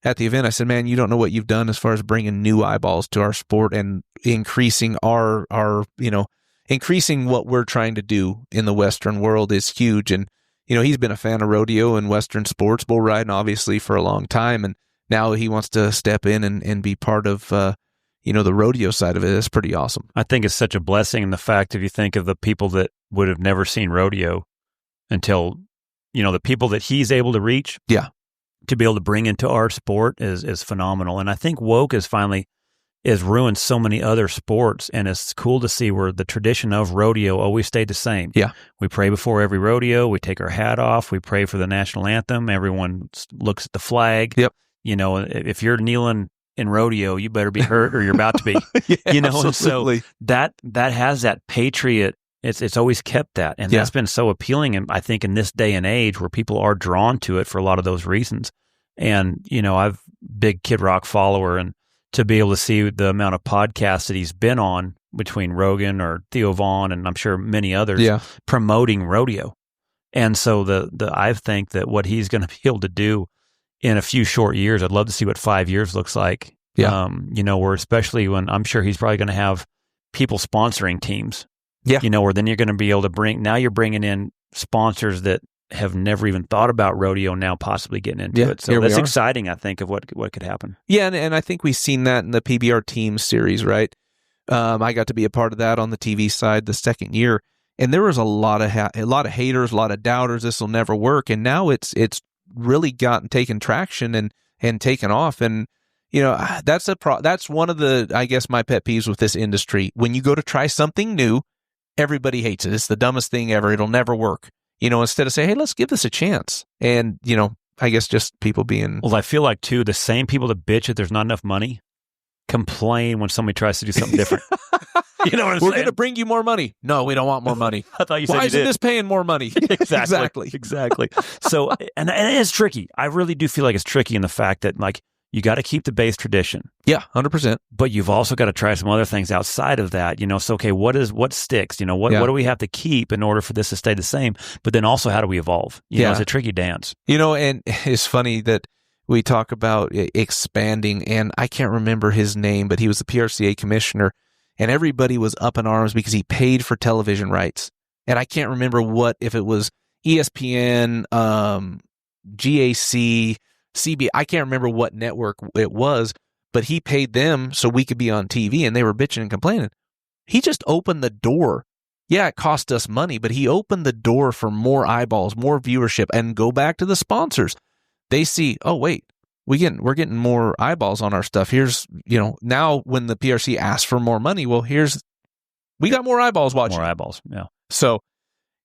Speaker 6: at the event, I said, man, you don't know what you've done as far as bringing new eyeballs to our sport and increasing our increasing what we're trying to do in the Western world is huge. And, he's been a fan of rodeo and Western sports, bull riding, obviously, for a long time. And now he wants to step in and be part of, the rodeo side of it. It's pretty awesome.
Speaker 5: I think it's such a blessing in the fact, if you think of the people that would have never seen rodeo until, the people that he's able to reach.
Speaker 6: Yeah.
Speaker 5: To be able to bring into our sport is phenomenal. And I think woke has ruined so many other sports. And it's cool to see where the tradition of rodeo always stayed the same.
Speaker 6: Yeah.
Speaker 5: We pray before every rodeo. We take our hat off. We pray for the national anthem. Everyone looks at the flag.
Speaker 6: Yep.
Speaker 5: If you're kneeling in rodeo, you better be hurt or you're about to be.
Speaker 6: Yeah,
Speaker 5: absolutely. And so that has that patriot. It's always kept that, and that's been so appealing. And I think in this day and age, where people are drawn to it for a lot of those reasons. And I've big Kid Rock follower, and to be able to see the amount of podcasts that he's been on between Rogan or Theo Vaughn, and I'm sure many others, promoting rodeo. And so I think that what he's going to be able to do in a few short years, I'd love to see what 5 years looks like.
Speaker 6: Yeah.
Speaker 5: Where especially when I'm sure he's probably going to have people sponsoring teams.
Speaker 6: Yeah.
Speaker 5: Where then you're going to be able to you're bringing in sponsors that have never even thought about rodeo, now possibly getting into it. So that's exciting, I think, of what could happen.
Speaker 6: Yeah. And I think we've seen that in the PBR team series, right? I got to be a part of that on the TV side the second year. And there was a lot of haters, a lot of doubters. This will never work. And now it's really taken traction and taken off. And, that's one of the, I guess, my pet peeves with this industry. When you go to try something new, everybody hates it. It's the dumbest thing ever. It'll never work. Instead of saying, hey, let's give this a chance. And, I guess just people being...
Speaker 5: Well, I feel like, too, the same people that bitch that there's not enough money complain when somebody tries to do something different. You know what I'm
Speaker 6: We're
Speaker 5: saying?
Speaker 6: going to bring you more money. No, we don't want more money.
Speaker 5: I thought you said
Speaker 6: Why
Speaker 5: you
Speaker 6: isn't
Speaker 5: did.
Speaker 6: this paying more money?
Speaker 5: Exactly. So, and it is tricky. I really do feel like it's tricky in the fact that, like, you got to keep the base tradition.
Speaker 6: Yeah, 100%.
Speaker 5: But you've also got to try some other things outside of that. So, okay, what sticks? What do we have to keep in order for this to stay the same? But then also, how do we evolve? It's a tricky dance.
Speaker 6: And it's funny that we talk about expanding, and I can't remember his name, but he was the PRCA commissioner, and everybody was up in arms because he paid for television rights. And I can't remember if it was ESPN, GAC, CB. I can't remember what network it was, but he paid them so we could be on TV, and they were bitching and complaining. He just opened the door. Yeah, it cost us money, but he opened the door for more eyeballs, more viewership, and go back to the sponsors. They see, oh, wait, we're getting more eyeballs on our stuff. Here's, now when the PRC asks for more money, well, we got more eyeballs watching.
Speaker 5: More eyeballs, yeah.
Speaker 6: So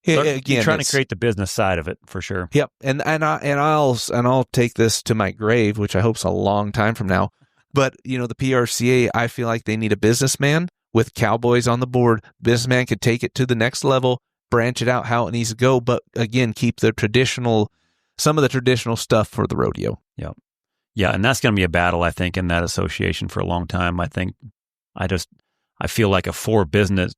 Speaker 6: again,
Speaker 5: you're trying to create the business side of it for sure.
Speaker 6: Yep, and I'll take this to my grave, which I hope's a long time from now. But the PRCA, I feel like they need a businessman with Cowboys on the board. Businessman could take it to the next level, branch it out how it needs to go, but again, keep some of the traditional stuff for the rodeo.
Speaker 5: Yeah, and that's going to be a battle, I think, in that association for a long time. I think I feel like a for-business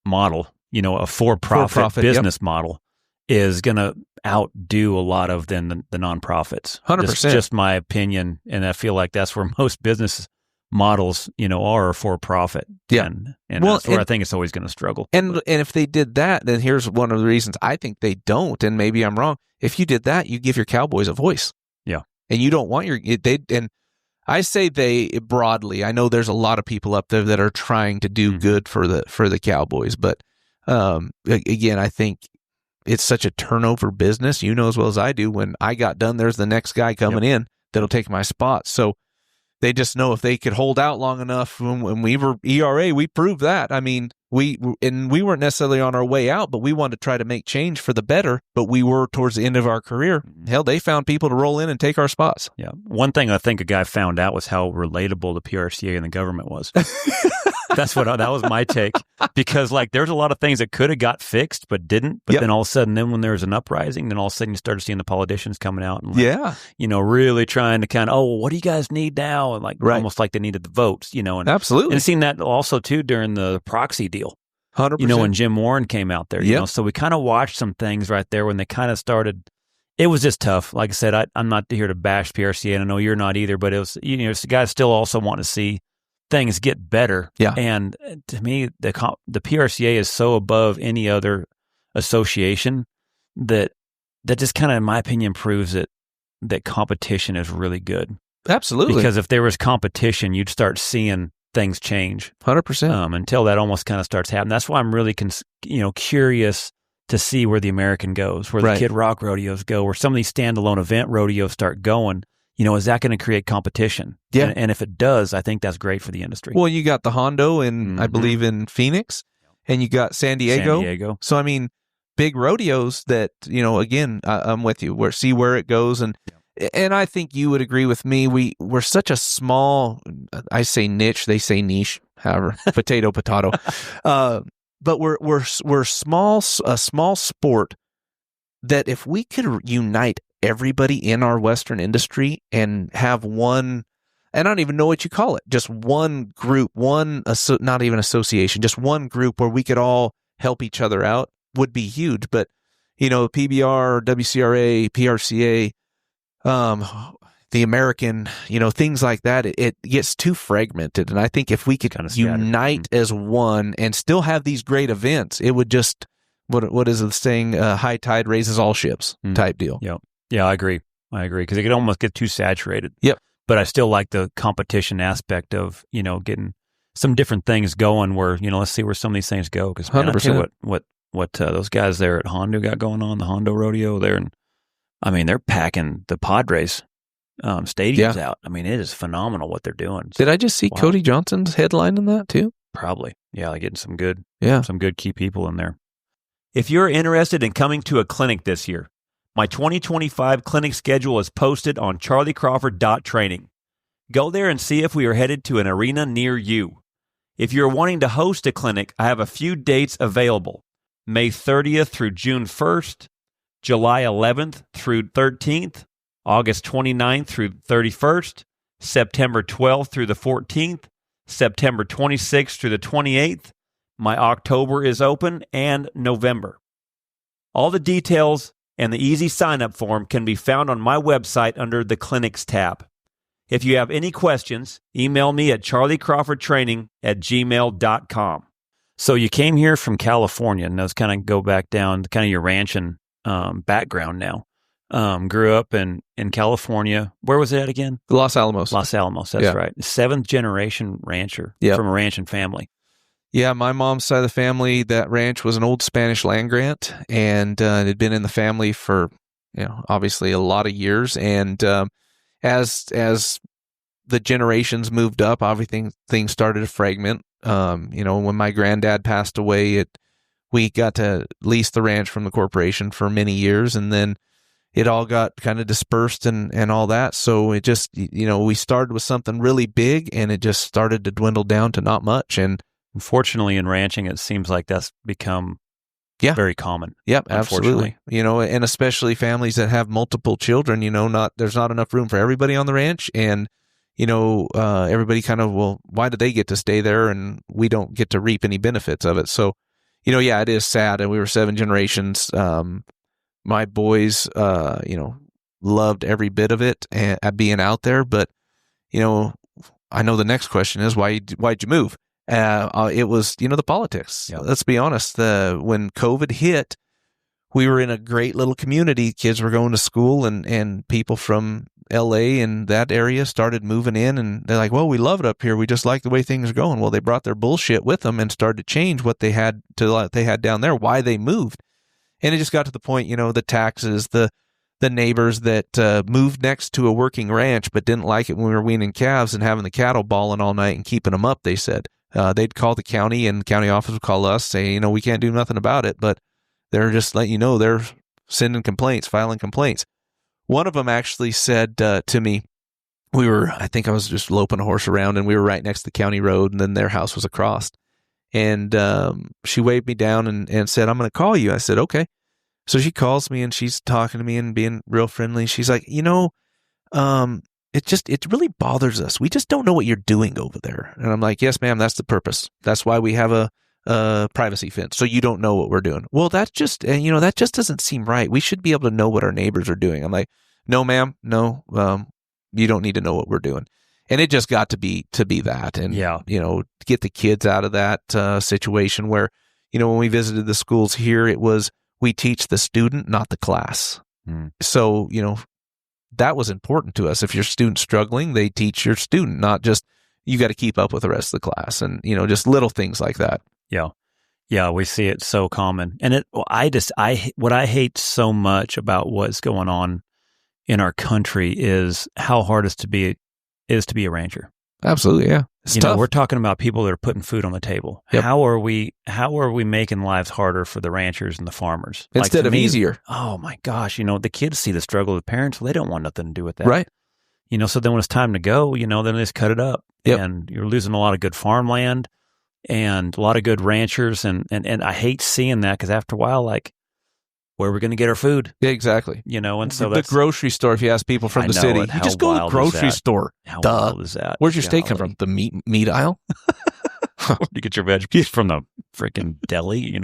Speaker 5: model, a for-profit business model is going to outdo a lot of the nonprofits.
Speaker 6: 100%.
Speaker 5: Just my opinion, and I feel like that's where most business models, are for-profit.
Speaker 6: Yeah.
Speaker 5: And that's where I think it's always going to struggle.
Speaker 6: And if they did that, then here's one of the reasons I think they don't, and maybe I'm wrong. If you did that, you give your Cowboys a voice.
Speaker 5: Yeah.
Speaker 6: And you don't want and I say they broadly. I know there's a lot of people up there that are trying to do good for the Cowboys, but again, I think it's such a turnover business. You know as well as I do. When I got done, there's the next guy coming in that'll take my spot. So they just know if they could hold out long enough. When we were ERA, we proved that. I mean, we weren't necessarily on our way out, but we wanted to try to make change for the better. But we were towards the end of our career. Hell, they found people to roll in and take our spots.
Speaker 5: Yeah. One thing I think a guy found out was how relatable the PRCA and the government was. That was my take, because there's a lot of things that could have got fixed but didn't. But then all of a sudden, when there was an uprising, then all of a sudden you started seeing the politicians coming out and really trying to kind of, what do you guys need now? And almost like they needed the votes, and
Speaker 6: absolutely.
Speaker 5: And seen that also too during the proxy deal.
Speaker 6: 100%.
Speaker 5: When Jim Warren came out there, so we kind of watched some things right there when they kind of started. It was just tough. Like I said, I'm not here to bash PRCA, and I know you're not either, but it was, it's the guys still also want to see things get better.
Speaker 6: Yeah.
Speaker 5: And to me, the PRCA is so above any other association that just kind of, in my opinion, proves that competition is really good.
Speaker 6: Absolutely.
Speaker 5: Because if there was competition, you'd start seeing things change.
Speaker 6: 100%.
Speaker 5: Until that almost kind of starts happening. That's why I'm really curious to see where the American goes, where the Kid Rock rodeos go, where some of these standalone event rodeos start going. Is that going to create competition?
Speaker 6: Yeah.
Speaker 5: And if it does, I think that's great for the industry.
Speaker 6: Well, you got the Hondo I believe in Phoenix, and you got San Diego. So, I mean, big rodeos that, again, I'm with you, see where it goes. And I think you would agree with me. We're such a small, I say niche, they say niche, however, potato. But we're small, a small sport that if we could unite everybody in our Western industry and have one, and I don't even know what you call it, just one group, not even association, just one group where we could all help each other out would be huge. But, PBR, WCRA, PRCA, the American, things like that, it gets too fragmented. And I think if we could unite as one and still have these great events, it would just, what is the saying, high tide raises all ships type deal.
Speaker 5: Yeah, I agree. Because it could almost get too saturated.
Speaker 6: Yep.
Speaker 5: But I still like the competition aspect of, getting some different things going where, let's see where some of these things go. Because 100%. What those guys there at Hondo got going on, the Hondo Rodeo there, and I mean, they're packing the Padres stadiums out. I mean, it is phenomenal what they're doing.
Speaker 6: Did I just see Cody Johnson's headline in that too?
Speaker 5: Probably. Yeah, they're getting some good key people in there. If you're interested in coming to a clinic this year, my 2025 clinic schedule is posted on charliecrawford.training. Go there and see if we are headed to an arena near you. If you're wanting to host a clinic, I have a few dates available. May 30th through June 1st, July 11th through 13th, August 29th through 31st, September 12th through the 14th, September 26th through the 28th. My October is open, and November. All the details and the easy sign-up form can be found on my website under the Clinics tab. If you have any questions, email me at charliecrawfordtraining@gmail.com. So you came here from California, and let's kind of go back down to kind of your ranching background now. Grew up in California. Where was it at again?
Speaker 6: Los Alamos.
Speaker 5: Los Alamos, that's right. 7th generation rancher from a ranching family.
Speaker 6: Yeah, my mom's side of the family, that ranch was an old Spanish land grant, and it had been in the family for, obviously a lot of years. And as the generations moved up, things started to fragment. When my granddad passed away, we got to lease the ranch from the corporation for many years, and then it all got kind of dispersed and all that. So it just, we started with something really big, and it just started to dwindle down to not much. And
Speaker 5: unfortunately, in ranching, it seems like that's become very common.
Speaker 6: Yep, absolutely. And especially families that have multiple children, there's not enough room for everybody on the ranch. And, everybody kind of, well, why do they get to stay there and we don't get to reap any benefits of it? So, it is sad. And we were 7 generations. My boys, loved every bit of it and being out there. But, I know the next question is, why'd you move? It was, the politics.
Speaker 5: Yeah.
Speaker 6: Let's be honest. When COVID hit, we were in a great little community. Kids were going to school, and people from LA and that area started moving in, and they're like, well, we love it up here. We just like the way things are going. Well, they brought their bullshit with them and started to change what they had down there, why they moved. And it just got to the point, the taxes, the neighbors that moved next to a working ranch but didn't like it when we were weaning calves and having the cattle bawling all night and keeping them up, they said. They'd call the county, and the county office would call us, say, we can't do nothing about it, but they're just letting you know they're sending complaints, filing complaints. One of them actually said to me, I think I was just loping a horse around, and we were right next to the county road, and then their house was across. And she waved me down and said, I'm going to call you. I said, okay. So she calls me, and she's talking to me and being real friendly. She's like, it really bothers us. We just don't know what you're doing over there. And I'm like, yes, ma'am, that's the purpose. That's why we have a privacy fence. So you don't know what we're doing. Well, that just doesn't seem right. We should be able to know what our neighbors are doing. I'm like, no, ma'am, no, you don't need to know what we're doing. And it just got to be that. And, get the kids out of that situation where, when we visited the schools here, it was, we teach the student, not the class. So, that was important to us. If your student's struggling, they teach your student, not just you got to keep up with the rest of the class, and just little things like that.
Speaker 5: Yeah, we see it so common. And what I hate so much about what's going on in our country is how hard it is to be a rancher.
Speaker 6: Absolutely, yeah. It's tough.
Speaker 5: We're talking about people that are putting food on the table. Yep. How are we making lives harder for the ranchers and the farmers
Speaker 6: instead of easier?
Speaker 5: Oh my gosh, the kids see the struggle of the parents. Well, they don't want nothing to do with that,
Speaker 6: right?
Speaker 5: So then when it's time to go, then they just cut it up, and you're losing a lot of good farmland and a lot of good ranchers, and I hate seeing that, because after a while, where are we going to get our food?
Speaker 6: Yeah, exactly.
Speaker 5: And so
Speaker 6: the grocery store. If you ask people from the city, you just go to the grocery store.
Speaker 5: How wild is that?
Speaker 6: Where's your steak come from? The meat aisle?
Speaker 5: Where do you get your vegetables from? The freaking deli?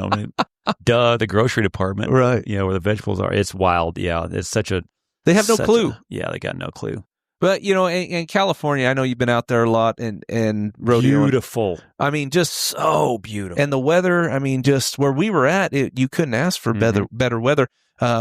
Speaker 5: Duh, the grocery department,
Speaker 6: right?
Speaker 5: Where the vegetables are. It's wild. Yeah, it's such a.
Speaker 6: They have no clue.
Speaker 5: They got no clue.
Speaker 6: But, in California, I know you've been out there a lot and rodeo.
Speaker 5: Beautiful.
Speaker 6: Just
Speaker 5: so beautiful.
Speaker 6: And the weather, just where we were at, you couldn't ask for better weather.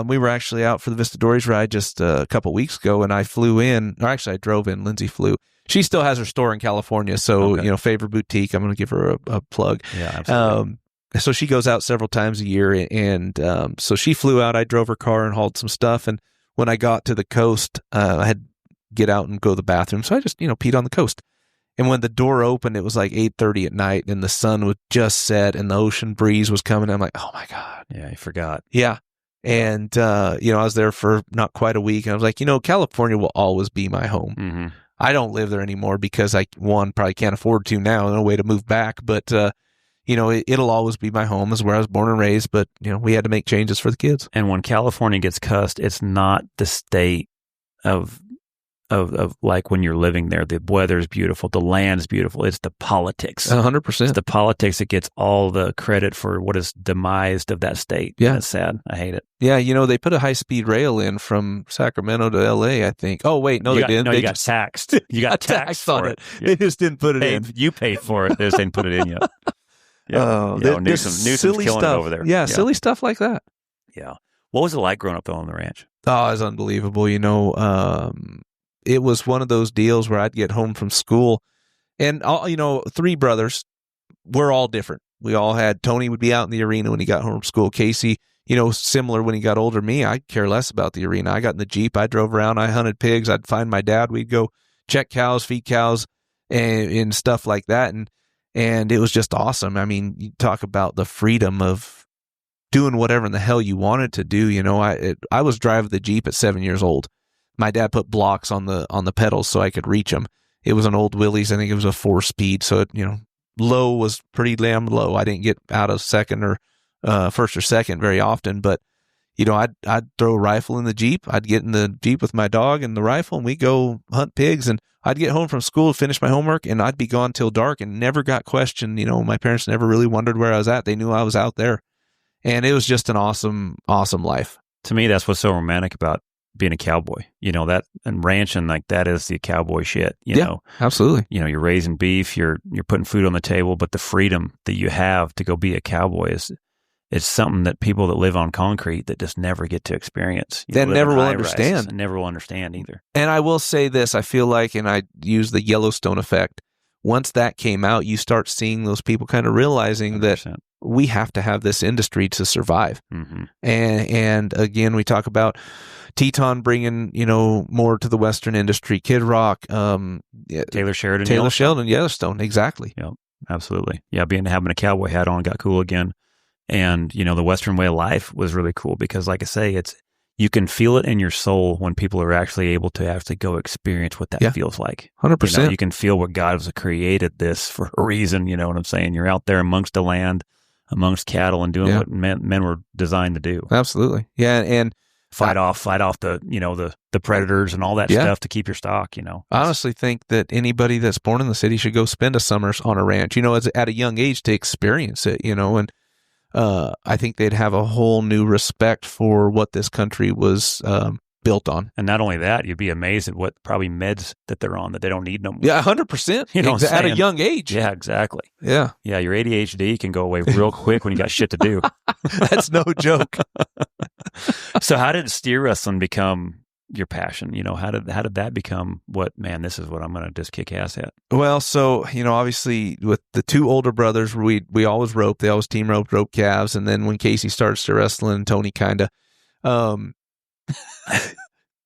Speaker 6: We were actually out for the Vistadores ride just a couple weeks ago, and I flew in. Or actually, I drove in. Lindsay flew. She still has her store in California, so, Favorite Boutique, I'm going to give her a plug.
Speaker 5: Yeah, absolutely.
Speaker 6: So she goes out several times a year, and so she flew out. I drove her car and hauled some stuff, and when I got to the coast, I had get out and go to the bathroom. So I just, peed on the coast. And when the door opened, it was like 8:30 at night, and the sun was just set, and the ocean breeze was coming. I'm like, oh my God.
Speaker 5: Yeah, I forgot.
Speaker 6: Yeah. And, I was there for not quite a week, and I was like, California will always be my home.
Speaker 5: Mm-hmm.
Speaker 6: I don't live there anymore because probably can't afford to now. No way to move back, but it'll always be my home. Is where I was born and raised. But we had to make changes for the kids.
Speaker 5: And when California gets cussed, it's not the state of like when you're living there. The weather's beautiful, the land's beautiful. It's the politics.
Speaker 6: 100%.
Speaker 5: It's the politics that gets all the credit for what is demised of that state.
Speaker 6: Yeah,
Speaker 5: that's sad. I hate it.
Speaker 6: Yeah, they put a high-speed rail in from Sacramento to L.A., I think. Oh, wait, no, they didn't.
Speaker 5: No,
Speaker 6: they
Speaker 5: you got taxed. You got taxed
Speaker 6: on it. They just didn't put it in.
Speaker 5: You paid for it. They just didn't put it in yet. Newsom's
Speaker 6: silly
Speaker 5: killing
Speaker 6: stuff.
Speaker 5: it over there.
Speaker 6: Yeah, silly stuff like that.
Speaker 5: Yeah. What was it like growing up though on the ranch?
Speaker 6: Oh, it was unbelievable. It was one of those deals where I'd get home from school, and three brothers. We're all different. We all had Tony would be out in the arena when he got home from school. Casey, similar when he got older. Me, I care less about the arena. I got in the Jeep. I drove around. I hunted pigs. I'd find my dad. We'd go check cows, feed cows, and stuff like that. And it was just awesome. I mean, you talk about the freedom of doing whatever in the hell you wanted to do. I was driving the Jeep at 7 years old. My dad put blocks on the pedals so I could reach them. It was an old Willys. I think it was a 4-speed. So low was pretty damn low. I didn't get out of second or first or second very often, but I'd throw a rifle in the Jeep. I'd get in the Jeep with my dog and the rifle, and we'd go hunt pigs. And I'd get home from school, finish my homework, and I'd be gone till dark and never got questioned. My parents never really wondered where I was at. They knew I was out there. And it was just an awesome, awesome life.
Speaker 5: To me, that's what's so romantic about being a cowboy. That and ranching, like that is the cowboy shit. You know,
Speaker 6: absolutely.
Speaker 5: You're raising beef, you're putting food on the table, but the freedom that you have to go be a cowboy is something that people that live on concrete that just never get to experience.
Speaker 6: That never will understand.
Speaker 5: And never will understand either.
Speaker 6: And I will say this, I feel like, and I use the Yellowstone effect. Once that came out, you start seeing those people kind of realizing 100%. That we have to have this industry to survive.
Speaker 5: Mm-hmm.
Speaker 6: And again, we talk about Teton bringing, more to the Western industry, Kid Rock,
Speaker 5: Taylor Sheldon,
Speaker 6: Yellowstone. Exactly.
Speaker 5: Yeah, absolutely. Yeah. Having a cowboy hat on got cool again. And, the Western way of life was really cool because, like I say, you can feel it in your soul when people are actually able to actually go experience what that feels like.
Speaker 6: 100%.
Speaker 5: You can feel what God has created this for a reason. You know what I'm saying? You're out there amongst the land, amongst cattle, and doing what men were designed to do.
Speaker 6: Absolutely. Yeah. And
Speaker 5: fight off the predators and all that stuff to keep your stock. I
Speaker 6: honestly think that anybody that's born in the city should go spend a summer on a ranch, at a young age to experience it, and I think they'd have a whole new respect for what this country was built on.
Speaker 5: And not only that, you'd be amazed at what probably meds that they're on that they don't need no more.
Speaker 6: Yeah, 100%. At a young age.
Speaker 5: Yeah, exactly.
Speaker 6: Yeah.
Speaker 5: Yeah, your ADHD can go away real quick when you got shit to do.
Speaker 6: That's no joke.
Speaker 5: So how did steer wrestling become your passion? How did that become this is what I'm going to just kick ass at?
Speaker 6: Well, so, obviously with the two older brothers, we always roped. They always team rope calves. And then when Casey started steer wrestling, Tony kind of,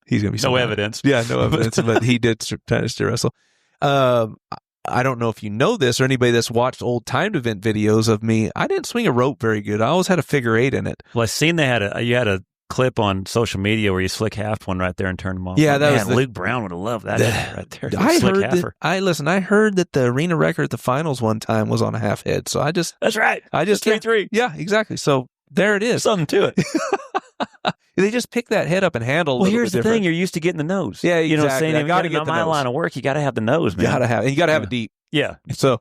Speaker 6: he's going to be
Speaker 5: no evidence.
Speaker 6: Yeah, no evidence, but he did kind of steer wrestle. I don't know if you know this or anybody that's watched old timed event videos of me. I didn't swing a rope very good. I always had a figure 8 in it.
Speaker 5: Well, I seen you had a clip on social media where you slick half one right there and turn them off.
Speaker 6: Yeah, that was
Speaker 5: Luke Brown would have loved that right there.
Speaker 6: I heard that the arena record at the finals one time was on a half head. So
Speaker 5: that's right.
Speaker 6: I just
Speaker 5: 3-3.
Speaker 6: Yeah, exactly. So there it is.
Speaker 5: Something to it.
Speaker 6: They just pick that head up and handle.
Speaker 5: Well, here's the thing: you're used to getting the nose.
Speaker 6: Yeah, exactly.
Speaker 5: You know what I'm saying?
Speaker 6: I got to get
Speaker 5: my line of work. You got to have the nose, man.
Speaker 6: You got to have it deep.
Speaker 5: Yeah.
Speaker 6: So,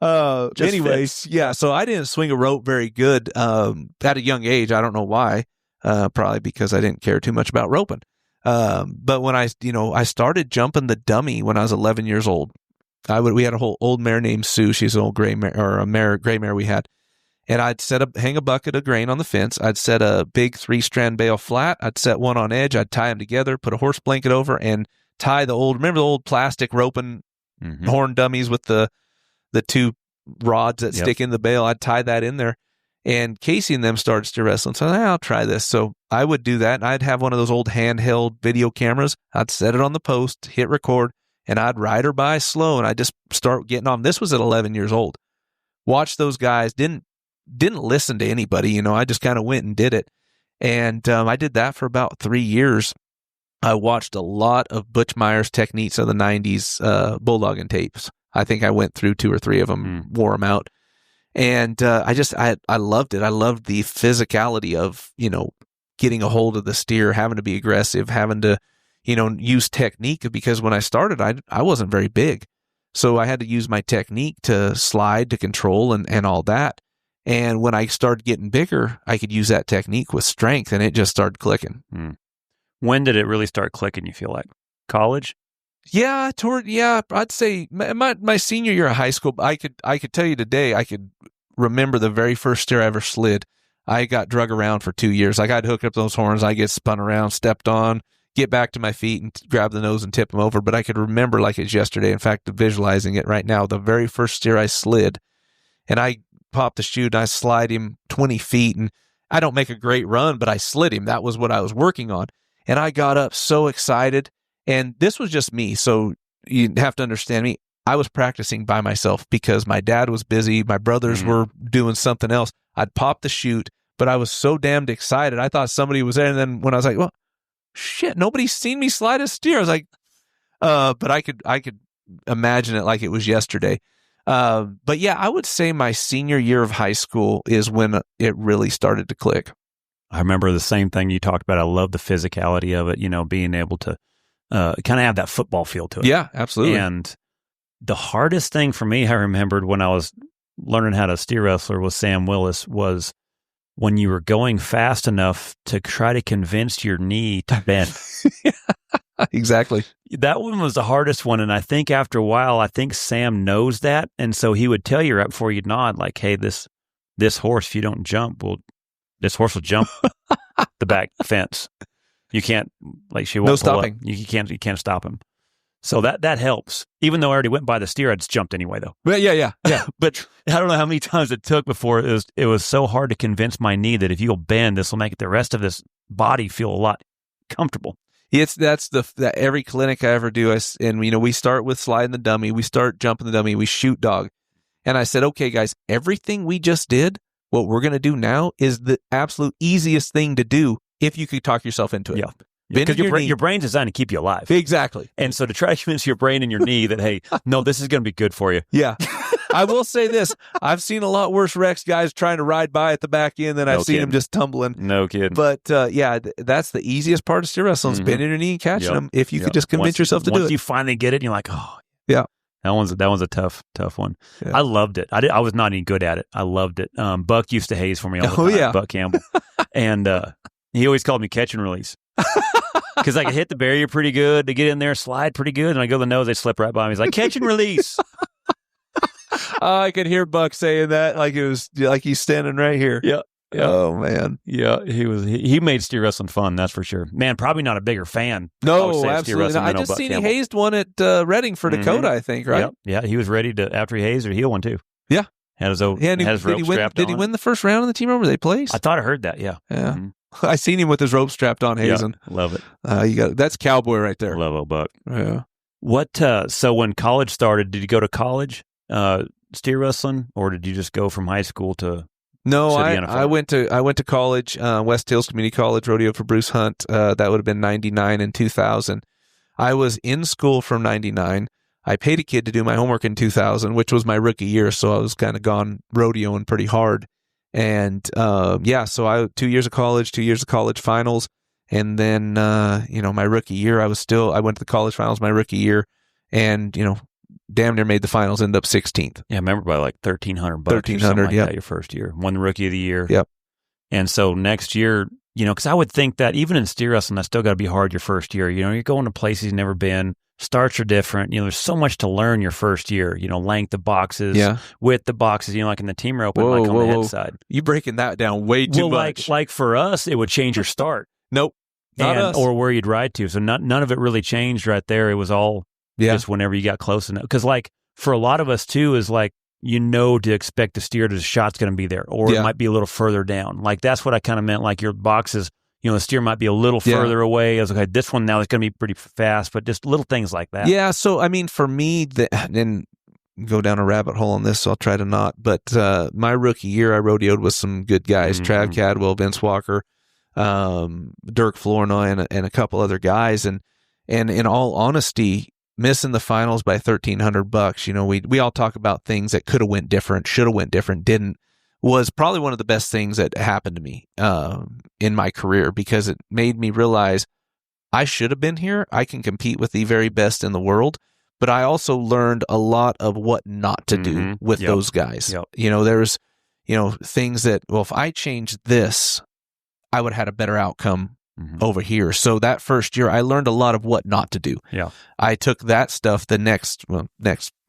Speaker 6: anyways, yeah. So I didn't swing a rope very good at a young age. I don't know why. Probably because I didn't care too much about roping. But when I started jumping the dummy when I was 11 years old. We had a whole old mare named Sue. She's an old gray mare we had. And I'd hang a bucket of grain on the fence. I'd set a big 3-strand bale flat. I'd set one on edge. I'd tie them together, put a horse blanket over, and tie remember the old plastic roping horn dummies with the two rods that stick in the bale? I'd tie that in there. And Casey and them started steer wrestling. So I'll try this. So I would do that. And I'd have one of those old handheld video cameras. I'd set it on the post, hit record, and I'd ride her by slow. And I'd just start getting on. This was at 11 years old. Watched those guys. Didn't listen to anybody. I just kind of went and did it. And I did that for about 3 years. I watched a lot of Butch Myers techniques of the 90s bulldogging tapes. I think I went through 2 or 3 of them, wore them out. And I loved it. I loved the physicality of, getting a hold of the steer, having to be aggressive, having to, use technique, because when I started, I wasn't very big. So I had to use my technique to slide, to control, and all that. And when I started getting bigger, I could use that technique with strength, and it just started clicking.
Speaker 5: When did it really start clicking, you feel like? College?
Speaker 6: Yeah, I'd say my senior year of high school. I could tell you today, I could remember the very first steer I ever slid. I got drug around for 2 years. Like, I'd hook up those horns, I get spun around, stepped on, get back to my feet and grab the nose and tip them over. But I could remember like it's yesterday. In fact, visualizing it right now, the very first steer I slid, and I popped the chute and I slide him 20 feet, and I don't make a great run, but I slid him. That was what I was working on. And I got up so excited. And this was just me, so you have to understand me. I was practicing by myself because my dad was busy. My brothers were doing something else. I'd pop the chute, but I was so damned excited. I thought somebody was there. And then when I was like, well, shit, nobody's seen me slide a steer. I was like, but I could imagine it like it was yesterday. But yeah, I would say my senior year of high school is when it really started to click.
Speaker 5: I remember the same thing you talked about. I love the physicality of it, being able to kind of have that football feel to it.
Speaker 6: Yeah, absolutely.
Speaker 5: And the hardest thing for me, I remembered when I was learning how to steer wrestler with Sam Willis, was when you were going fast enough to try to convince your knee to bend.
Speaker 6: Exactly.
Speaker 5: That one was the hardest one. And I think after a while, Sam knows that. And so he would tell you right before you nod, like, hey, this horse, if you don't jump, this horse will jump the back fence. You can't, like, she won't
Speaker 6: no
Speaker 5: pull
Speaker 6: stopping.
Speaker 5: Up. You can't stop him. So that helps. Even though I already went by the steer, I just jumped anyway, though.
Speaker 6: But yeah.
Speaker 5: But I don't know how many times it took before it was so hard to convince my knee that if you'll bend, this will make the rest of this body feel a lot comfortable.
Speaker 6: That's every clinic I ever do. We start with sliding the dummy, we start jumping the dummy, we shoot dog, and I said, okay, guys, everything we just did, what we're going to do now is the absolute easiest thing to do if you could talk yourself into it.
Speaker 5: Yeah. Because your brain's designed to keep you alive.
Speaker 6: Exactly.
Speaker 5: And so to try to convince your brain and your knee that, hey, no, this is going to be good for you.
Speaker 6: Yeah. I will say this. I've seen a lot worse wrecks, guys trying to ride by at the back end than I've seen them just tumbling.
Speaker 5: No kidding.
Speaker 6: But that's the easiest part of steer wrestling, is bending your knee and catching them. If you could just convince yourself to do it.
Speaker 5: Once you finally get it, and you're like, oh.
Speaker 6: Yeah.
Speaker 5: That one's a tough one.
Speaker 6: Yeah.
Speaker 5: I loved it. I was not any good at it. I loved it. Buck used to haze for me all the time.
Speaker 6: Yeah.
Speaker 5: Buck Campbell. And he always called me catch and release. Because I could hit the barrier pretty good. They get in there, slide pretty good, and I go to the nose, they slip right by me. He's like, catch and release.
Speaker 6: I could hear Buck saying that like it was like he's standing right here.
Speaker 5: Yeah.
Speaker 6: Oh man.
Speaker 5: Yeah, he made steer wrestling fun, that's for sure. Man, probably not a bigger fan.
Speaker 6: No, absolutely not. I just seen he hazed one at Reading for Dakota, I think, right?
Speaker 5: Yeah, he was ready to, after he hazed, heal one too.
Speaker 6: Yeah.
Speaker 5: Had his rope strapped on.
Speaker 6: Did he win the first round of the team over? They placed?
Speaker 5: I thought I heard that, yeah.
Speaker 6: Yeah. Mm-hmm. I seen him with his rope strapped on hazing.
Speaker 5: Yeah, love it.
Speaker 6: That's Cowboy right there.
Speaker 5: Love old Buck.
Speaker 6: Yeah.
Speaker 5: What? So when college started, did you go to college steer wrestling, or did you just go from high school to?
Speaker 6: No, I went to college, West Hills Community College, rodeo for Bruce Hunt. That would have been 99 and 2000. I was in school from 99. I paid a kid to do my homework in 2000, which was my rookie year, so I was kind of gone rodeoing pretty hard. And so I 2 years of college, 2 years of college finals, and then my rookie year, I went to the college finals my rookie year, and damn near made the finals, ended up 16th.
Speaker 5: Yeah, I remember by like $1,300.
Speaker 6: $1,300, yeah.
Speaker 5: Your first year, won the rookie of the year.
Speaker 6: Yep.
Speaker 5: And so next year, because I would think that even in steer wrestling, that's still got to be hard your first year. You're going to places you've never been. Starts are different. There's so much to learn your first year. Length of boxes, width of boxes. Like in the team rope, and like on the head side.
Speaker 6: You breaking that down way too much.
Speaker 5: Like for us, it would change your start.
Speaker 6: Nope, not us.
Speaker 5: Or where you'd ride to. So none of it really changed right there. It was all just whenever you got close enough. Because like for a lot of us too, is like to expect the steer, the shot's going to be there, or it might be a little further down. Like that's what I kind of meant. Like your boxes. The steer might be a little further away. I was like, okay, this one now is going to be pretty fast, but just little things like that.
Speaker 6: Yeah. So, I mean, for me, and go down a rabbit hole on this, so I'll try to not. But my rookie year, I rodeoed with some good guys, Trav Cadwell, Vince Walker, Dirk Flournoy and a couple other guys. And in all honesty, missing the finals by $1,300, we all talk about things that could have went different, should have went different, didn't, was probably one of the best things that happened to me in my career, because it made me realize I should have been here. I can compete with the very best in the world, but I also learned a lot of what not to do with those guys. There's, things that, well, if I changed this, I would have had a better outcome over here. So that first year, I learned a lot of what not to do.
Speaker 5: Yeah.
Speaker 6: I took that stuff the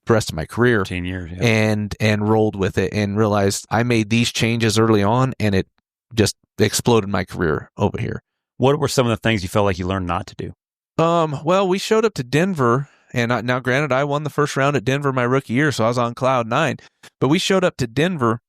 Speaker 6: rest of my career
Speaker 5: 10 years,
Speaker 6: and rolled with it and realized I made these changes early on, and it just exploded my career over here.
Speaker 5: What were some of the things you felt like you learned not to do?
Speaker 6: Well, we showed up to Denver, and now granted, I won the first round at Denver my rookie year, so I was on cloud 9, but we showed up to Denver,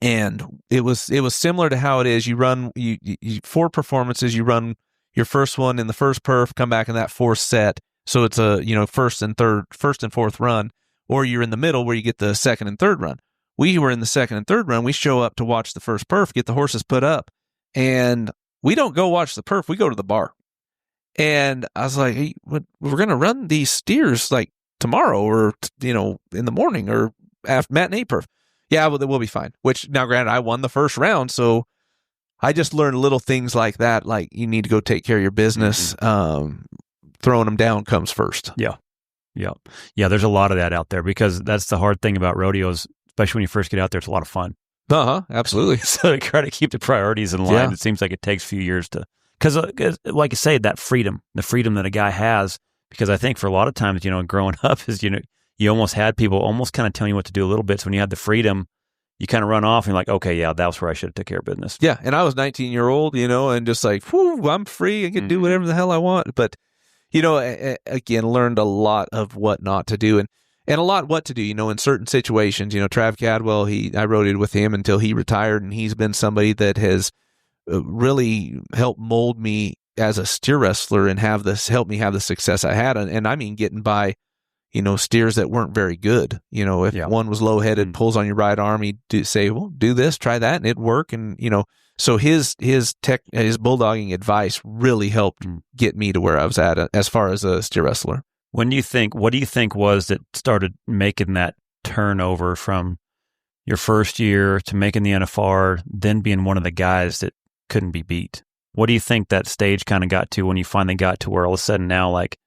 Speaker 6: and it was similar to how it is. You run you 4 performances. You run your first one in the first perf, come back in that 4th set. So it's a first and 4th run, or you're in the middle where you get the 2nd and 3rd run. We were in the 2nd and 3rd run. We show up to watch the first perf, get the horses put up, and we don't go watch the perf. We go to the bar. And I was like, hey, we're going to run these steers like tomorrow, or in the morning, or after matinee perf. Yeah, well, we'll be fine. Which, now granted, I won the first round, so I just learned little things like that, like you need to go take care of your business. Throwing them down comes first.
Speaker 5: Yeah. There's a lot of that out there, because that's the hard thing about rodeos, especially when you first get out there. It's a lot of fun.
Speaker 6: Absolutely.
Speaker 5: So to try to keep the priorities in line, it seems like it takes a few years to, because like I say, that freedom, the freedom that a guy has, because I think for a lot of times, growing up is, you almost had people almost kind of telling you what to do a little bit. So when you had the freedom, you kind of run off and you're like, okay, yeah, that was where I should have took care of business.
Speaker 6: Yeah. And I was 19-year-old, and just like, whew, I'm free. I can do whatever the hell I want. But, again, learned a lot of what not to do, and a lot what to do, in certain situations. Trav Cadwell, I rodeed with him until he retired, and he's been somebody that has really helped mold me as a steer wrestler and helped me have the success I had. And I mean, getting by, steers that weren't very good. If one was low-headed, pulls on your right arm, he'd say, well, do this, try that, and it'd work. And, so his bulldogging advice really helped get me to where I was at as far as a steer wrestler.
Speaker 5: What do you think was that started making that turnover from your first year to making the NFR, then being one of the guys that couldn't be beat? What do you think that stage kind of got to when you finally got to where all of a sudden now, like,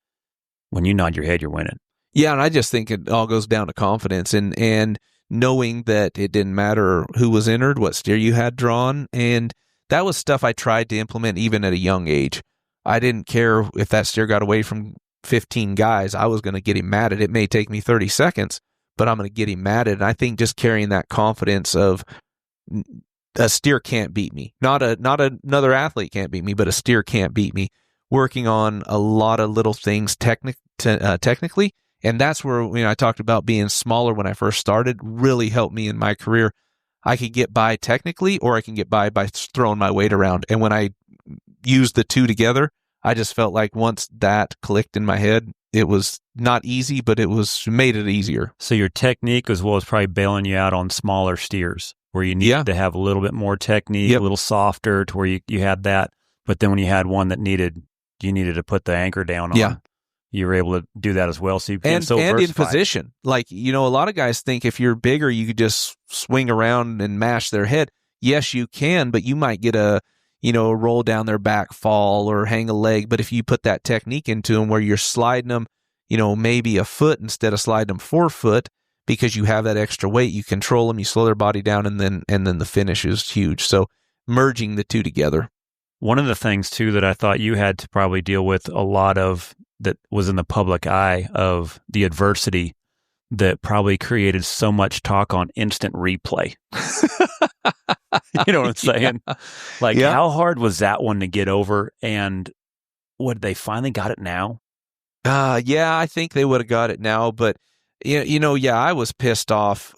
Speaker 5: when you nod your head, you're winning?
Speaker 6: Yeah, and I just think it all goes down to confidence and knowing that it didn't matter who was entered, what steer you had drawn, and that was stuff I tried to implement even at a young age. I didn't care if that steer got away from 15 guys. I was going to get him matted. It may take me 30 seconds, but I'm going to get him matted. And I think just carrying that confidence of a steer can't beat me. Not another athlete can't beat me, but a steer can't beat me. Working on a lot of little things technically. And that's where, I talked about being smaller when I first started, really helped me in my career. I could get by technically, or I can get by throwing my weight around. And when I used the two together, I just felt like once that clicked in my head, it was not easy, but it made it easier.
Speaker 5: So your technique as well as probably bailing you out on smaller steers where you needed to have a little bit more technique, a little softer to where you had that. But then when you had one that you needed to put the anchor down on, you were able to do that as well. So you became so versatile.
Speaker 6: In position. Like, a lot of guys think if you're bigger, you could just swing around and mash their head. Yes, you can, but you might get a roll down their back fall or hang a leg. But if you put that technique into them where you're sliding them, maybe a foot instead of sliding them 4 foot, because you have that extra weight, you control them, you slow their body down, and then the finish is huge. So merging the two together.
Speaker 5: One of the things too that I thought you had to probably deal with a lot of that was in the public eye of the adversity that probably created so much talk on instant replay. You know what I'm saying? How hard was that one to get over? And they finally got it now?
Speaker 6: I think they would have got it now, but I was pissed off.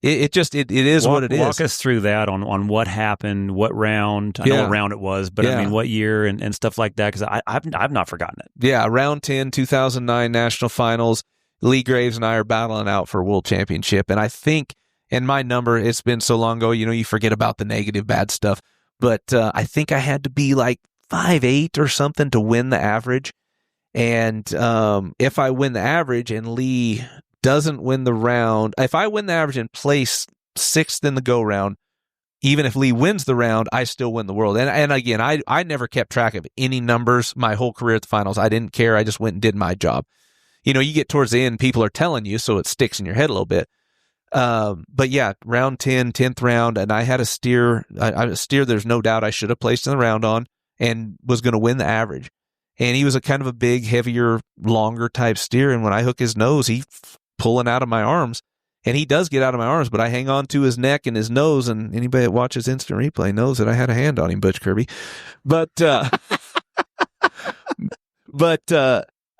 Speaker 6: It is what it is.
Speaker 5: Walk us through that on what happened, what round. I know what round it was, but I mean, what year and stuff like that, because I've not forgotten it.
Speaker 6: Yeah, round 10, 2009 National Finals. Lee Graves and I are battling out for a world championship, and I think, and my number, it's been so long ago, you forget about the negative, bad stuff. but I think I had to be like 5'8" or something to win the average. And if I win the average and Lee doesn't win the round, if I win the average and place 6th in the go round, even if Lee wins the round, I still win the world. And again, I never kept track of any numbers my whole career at the finals. I didn't care. I just went and did my job. You know, you get towards the end, people are telling you, so it sticks in your head a little bit. But yeah, round 10, 10th round, and I had a steer. A steer, there's no doubt I should have placed in the round on and was going to win the average. And he was a kind of a big, heavier, longer type steer. And when I hook his nose, he's pulling out of my arms. And he does get out of my arms, but I hang on to his neck and his nose. And anybody that watches instant replay knows that I had a hand on him, Butch Kirby. But,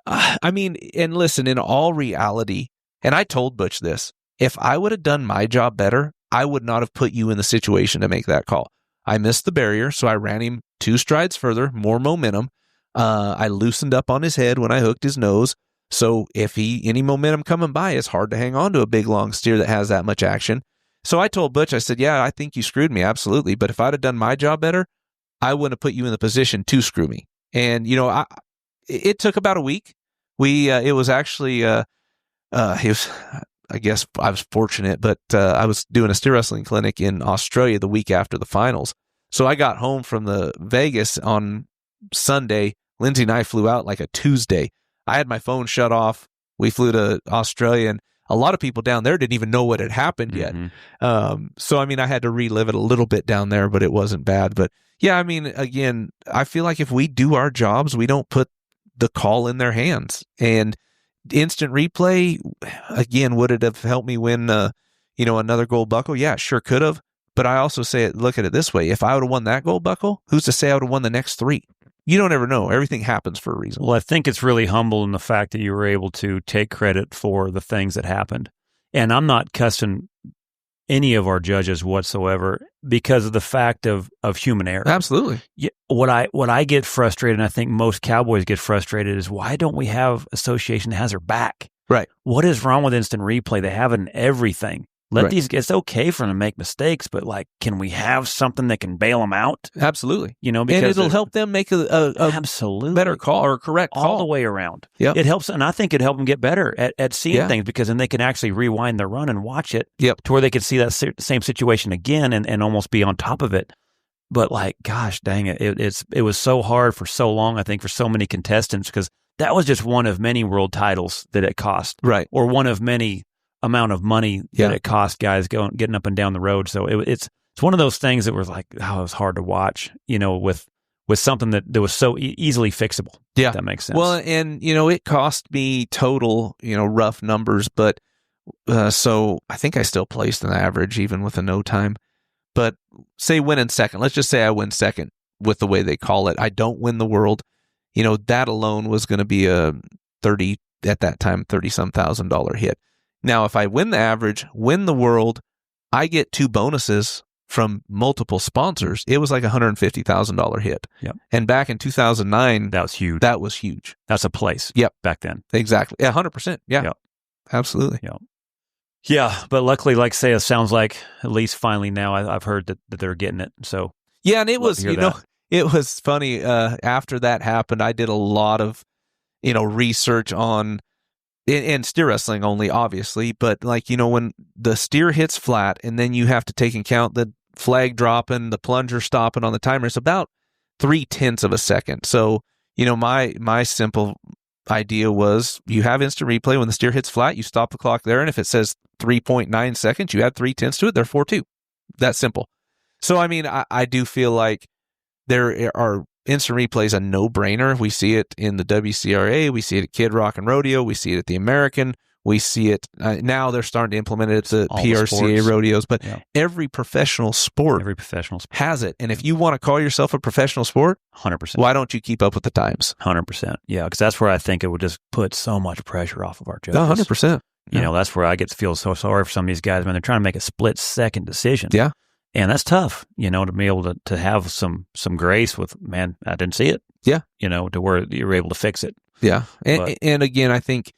Speaker 6: I mean, and listen, in all reality, and I told Butch this, if I would have done my job better, I would not have put you in the situation to make that call. I missed the barrier, so I ran him 2 strides further, more momentum. I loosened up on his head when I hooked his nose. So if any momentum coming by, it's hard to hang on to a big, long steer that has that much action. So I told Butch, I said, yeah, I think you screwed me. Absolutely. But if I'd have done my job better, I wouldn't have put you in the position to screw me. And, you know, it took about a week. It was actually, I guess I was fortunate, but I was doing a steer wrestling clinic in Australia the week after the finals. So I got home from the Vegas on Sunday. Lindsay and I flew out like a Tuesday. I had my phone shut off. We flew to Australia, and a lot of people down there didn't even know what had happened yet. So, I mean, I had to relive it a little bit down there, but it wasn't bad. But yeah, I mean, again, I feel like if we do our jobs, we don't put the call in their hands. And instant replay, again, would it have helped me win, another gold buckle? Yeah, sure could have. But I also look at it this way. If I would have won that gold buckle, who's to say I would have won the next 3? You don't ever know. Everything happens for a reason.
Speaker 5: Well, I think it's really humble in the fact that you were able to take credit for the things that happened. And I'm not cussing any of our judges whatsoever because of the fact of human error.
Speaker 6: Absolutely.
Speaker 5: Yeah, what I get frustrated, and I think most Cowboys get frustrated, is why don't we have association that has their back?
Speaker 6: Right.
Speaker 5: What is wrong with instant replay? They have it in everything. It's okay for them to make mistakes, but like, can we have something that can bail them out?
Speaker 6: Absolutely.
Speaker 5: You know, because
Speaker 6: and it'll help them make a
Speaker 5: absolutely
Speaker 6: better call or correct call
Speaker 5: all the way around.
Speaker 6: Yep.
Speaker 5: It helps, and I think it helped them get better at seeing things, because then they can actually rewind their run and watch it to where they could see that same situation again and almost be on top of it. But like, gosh dang it, it was so hard for so long, I think, for so many contestants, because that was just one of many world titles that it cost.
Speaker 6: Right.
Speaker 5: Or one of many amount of money that it cost guys getting up and down the road. So it's one of those things that was like, it was hard to watch, with something that was so easily fixable.
Speaker 6: Yeah.
Speaker 5: If that makes sense.
Speaker 6: Well, and, it cost me total, rough numbers, but so I think I still placed an average even with a no time. But say win in second. Let's just say I win second with the way they call it. I don't win the world. That alone was going to be a $30-some thousand hit. Now, if I win the average, win the world, I get 2 bonuses from multiple sponsors. It was like $150,000 hit.
Speaker 5: Yep.
Speaker 6: And back in 2009,
Speaker 5: that was huge.
Speaker 6: That was huge.
Speaker 5: That's a place.
Speaker 6: Yep.
Speaker 5: Back then.
Speaker 6: Exactly. Yeah, 100%. Yeah. Yep. Absolutely.
Speaker 5: Yep. Yeah, but luckily, like I say, it sounds like at least finally now I've heard that they're getting it. So
Speaker 6: yeah, and it was, it was funny. After that happened, I did a lot of, research on. And steer wrestling only, obviously, but like, when the steer hits flat and then you have to take into account the flag dropping, the plunger stopping on the timer, it's about 0.3 of a second. So, my simple idea was you have instant replay. When the steer hits flat, you stop the clock there. And if it says 3.9 seconds, you add 0.3 to it, therefore 2. That simple. So, I mean, I do feel like there are instant replay is a no-brainer. We see it in the WCRA. We see it at Kid Rock and Rodeo. We see it at the American. We see it now. They're starting to implement it at the PRCA rodeos. But every professional sport has it. And if you want to call yourself a professional sport,
Speaker 5: 100%.
Speaker 6: Why don't you keep up with the times?
Speaker 5: 100%. Yeah, because that's where I think it would just put so much pressure off of our judges.
Speaker 6: 100%.
Speaker 5: That's where I get to feel so sorry for some of these guys when they're trying to make a split-second decision.
Speaker 6: Yeah.
Speaker 5: And that's tough, to be able to have some grace with, man, I didn't see it.
Speaker 6: Yeah.
Speaker 5: To where you're able to fix it.
Speaker 6: Yeah. And again, I think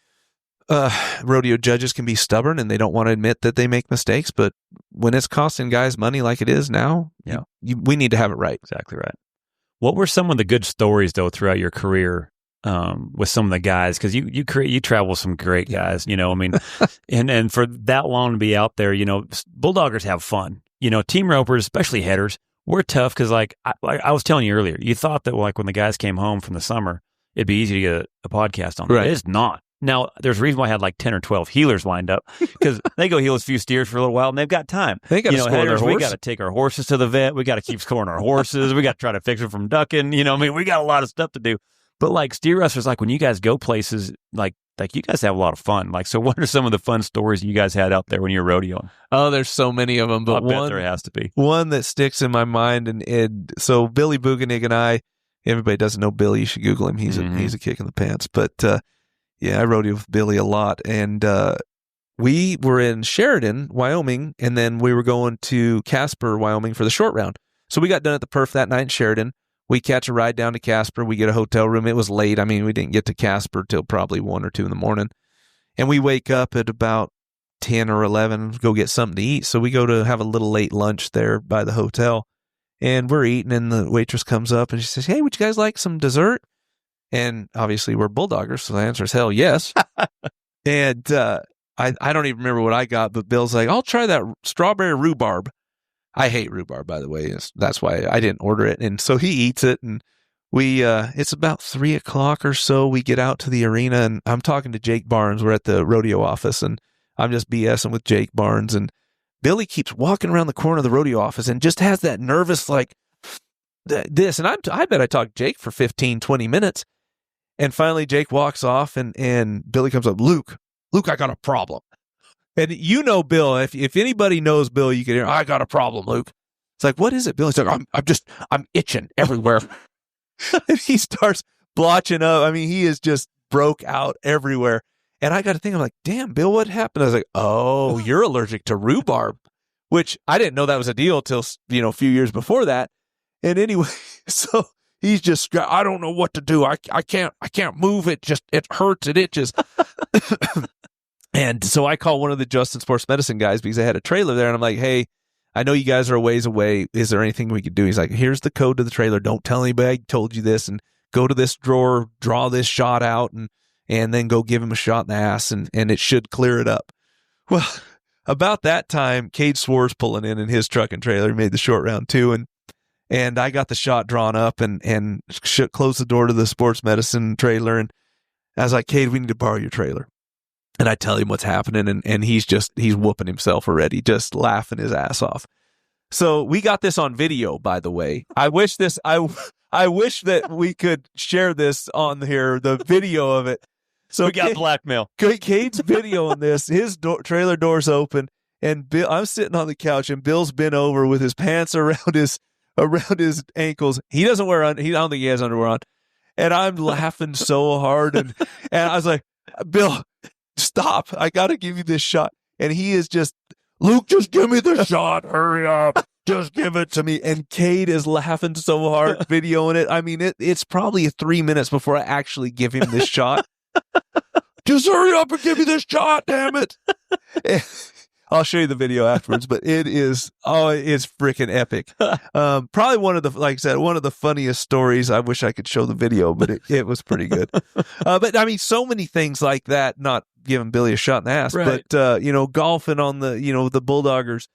Speaker 6: rodeo judges can be stubborn and they don't want to admit that they make mistakes. But when it's costing guys money like it is now, we need to have it right.
Speaker 5: Exactly right. What were some of the good stories though throughout your career with some of the guys? Because you travel with some great guys, you know. I mean, and for that long to be out there, you know, bulldoggers have fun. You know, team ropers, especially headers, we're tough because like I was telling you earlier, you thought that like when the guys came home from the summer, it'd be easy to get a podcast on.
Speaker 6: Right.
Speaker 5: It's not. Now, there's a reason why I had like 10 or 12 healers lined up because they go heal a few steers for a little while and they've got time.
Speaker 6: They got to score their horse.
Speaker 5: We got to take our horses to the vet. We got to keep scoring our horses. We got to try to fix them from ducking. You know, I mean, we got a lot of stuff to do. But like steer wrestlers, like when you guys go places, like you guys have a lot of fun. Like, so what are some of the fun stories you guys had out there when you were rodeoing?
Speaker 6: Oh, there's so many of them, but
Speaker 5: I bet there has to be
Speaker 6: one that sticks in my mind. And so Billy Buganig and I, everybody doesn't know Billy. You should Google him. He's a kick in the pants. But yeah, I rodeoed with Billy a lot, and we were in Sheridan, Wyoming, and then we were going to Casper, Wyoming for the short round. So we got done at the Perf that night in Sheridan. We catch a ride down to Casper. We get a hotel room. It was late. I mean, we didn't get to Casper till probably 1 or 2 in the morning. And we wake up at about 10 or 11, go get something to eat. So we go to have a little late lunch there by the hotel. And we're eating, and the waitress comes up, and she says, "Hey, would you guys like some dessert?" And obviously we're bulldoggers, so the answer is hell yes. And I don't even remember what I got, but Bill's like, "I'll try that strawberry rhubarb." I hate rhubarb, by the way. That's why I didn't order it. And so he eats it, and we it's about 3 o'clock or so. We get out to the arena, and I'm talking to Jake Barnes. We're at the rodeo office, and I'm just BSing with Jake Barnes. And Billy keeps walking around the corner of the rodeo office and just has that nervous, like, this. And I bet I talked to Jake for 15, 20 minutes. And finally, Jake walks off, and Billy comes up, Luke, I got a problem. And you know Bill, if anybody knows Bill, you can hear, "I got a problem, Luke." It's like, "What is it, Bill?" He's like, I'm itching everywhere." And he starts blotching up. I mean, he is just broke out everywhere. And I got to think, I'm like, "Damn, Bill, what happened?" I was like, "Oh, you're allergic to rhubarb," which I didn't know that was a deal till, a few years before that. And anyway, so he's just, "I don't know what to do. I can't move. It hurts. It itches." And so I call one of the Justin Sports Medicine guys because I had a trailer there, and I'm like, "Hey, I know you guys are a ways away. Is there anything we could do?" He's like, "Here's the code to the trailer. Don't tell anybody I told you this, and go to this drawer, draw this shot out, and then go give him a shot in the ass, and it should clear it up." Well, about that time, Cade Swartz pulling in his truck and trailer. He made the short round too, and I got the shot drawn up and closed the door to the sports medicine trailer, and I was like, "Cade, we need to borrow your trailer." And I tell him what's happening, and he's whooping himself already, just laughing his ass off. So we got this on video, by the way. I wish that we could share this on here, the video of it. So
Speaker 5: we got blackmail.
Speaker 6: Cade's video on this. His trailer door's open, and I'm sitting on the couch, and Bill's bent over with his pants around his ankles. He doesn't wear I don't think he has underwear on. And I'm laughing so hard, and I was like, "Bill, stop. I got to give you this shot." And he is just, "Luke, just give me the shot. Hurry up. Just give it to me." And Cade is laughing so hard, videoing it. I mean, it's probably 3 minutes before I actually give him this shot. "Just hurry up and give me this shot, damn it." I'll show you the video afterwards, but it's freaking epic. Probably one of the funniest stories. I wish I could show the video, but it was pretty good. But I mean, so many things like that, not giving Billy a shot in the ass,
Speaker 5: right.
Speaker 6: But, golfing on the bulldoggers,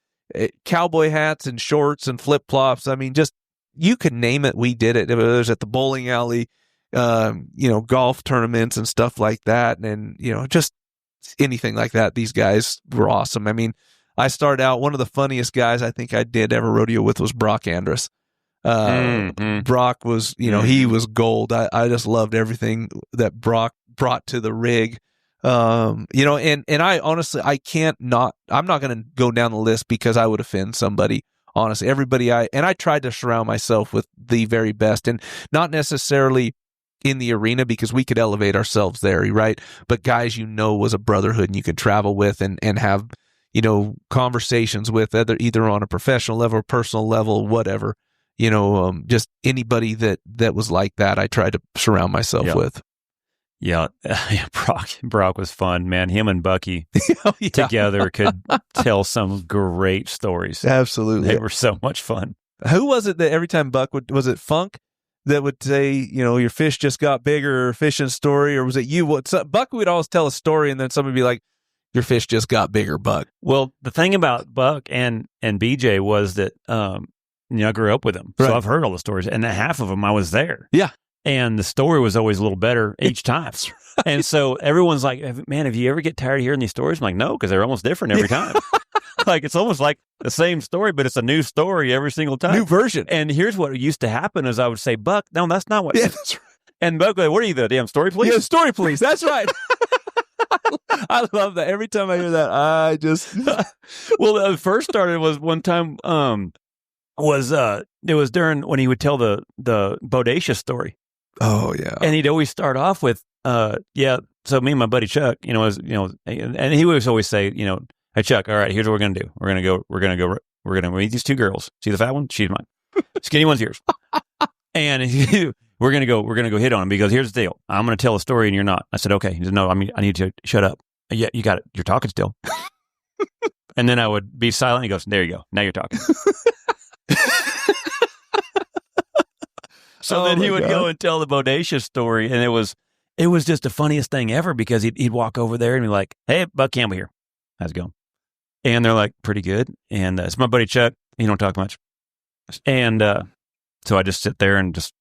Speaker 6: cowboy hats and shorts and flip flops. I mean, just, you can name it. We did it. It was at the bowling alley, golf tournaments and stuff like that. And, just anything like that. These guys were awesome. I mean, I started out, one of the funniest guys I think I did ever rodeo with was Brock Andrus. Brock was, he was gold. I just loved everything that Brock brought to the rig. And I honestly, I'm not going to go down the list because I would offend somebody. Honestly, I tried to surround myself with the very best, and not necessarily in the arena because we could elevate ourselves there, right? But guys, was a brotherhood and you could travel with and have, conversations with either on a professional level, personal level, whatever, just anybody that was like that, I tried to surround myself with.
Speaker 5: Yeah, Brock was fun, man. Him and Bucky together could tell some great stories.
Speaker 6: Absolutely.
Speaker 5: They were so much fun.
Speaker 6: Who was it that every time Buck was it Funk that would say, your fish just got bigger, fishing story, or was it you? Buck would always tell a story, and then somebody would be like, your fish just got bigger, Buck.
Speaker 5: Well, the thing about Buck and BJ was that, I grew up with them.
Speaker 6: Right.
Speaker 5: So I've heard all the stories, and half of them I was there.
Speaker 6: Yeah.
Speaker 5: And the story was always a little better each time.
Speaker 6: Right.
Speaker 5: And so everyone's like, man, if you ever get tired of hearing these stories? I'm like, no, because they're almost different every time. Like, it's almost like the same story, but it's a new story every single time.
Speaker 6: New version.
Speaker 5: And here's what used to happen is I would say, Buck, no, that's not what.
Speaker 6: Yeah, that's right.
Speaker 5: And Buck would go, what are you, the damn story police?
Speaker 6: Yeah, story police. That's right. I love that. Every time I hear that, I just...
Speaker 5: Well, the first started was one time, it was during when he would tell the bodacious story.
Speaker 6: Oh, yeah.
Speaker 5: And he'd always start off with, so me and my buddy Chuck, and he would always say, hey, Chuck, all right, here's what we're going to do. We're going to meet these two girls. See the fat one? She's mine. Skinny one's yours. And we're going to go hit on him because here's the deal. I'm going to tell a story and you're not. I said, okay. He said, no, I need you to shut up. Yeah, you got it. You're talking still. And then I would be silent. He goes, there you go. Now you're talking. So then he would go and tell the bodacious story, and it was just the funniest thing ever because he'd walk over there and be like, "Hey, Buck Campbell here, how's it going?" And they're like, "Pretty good." And it's my buddy Chuck. He don't talk much, and so I just sit there and just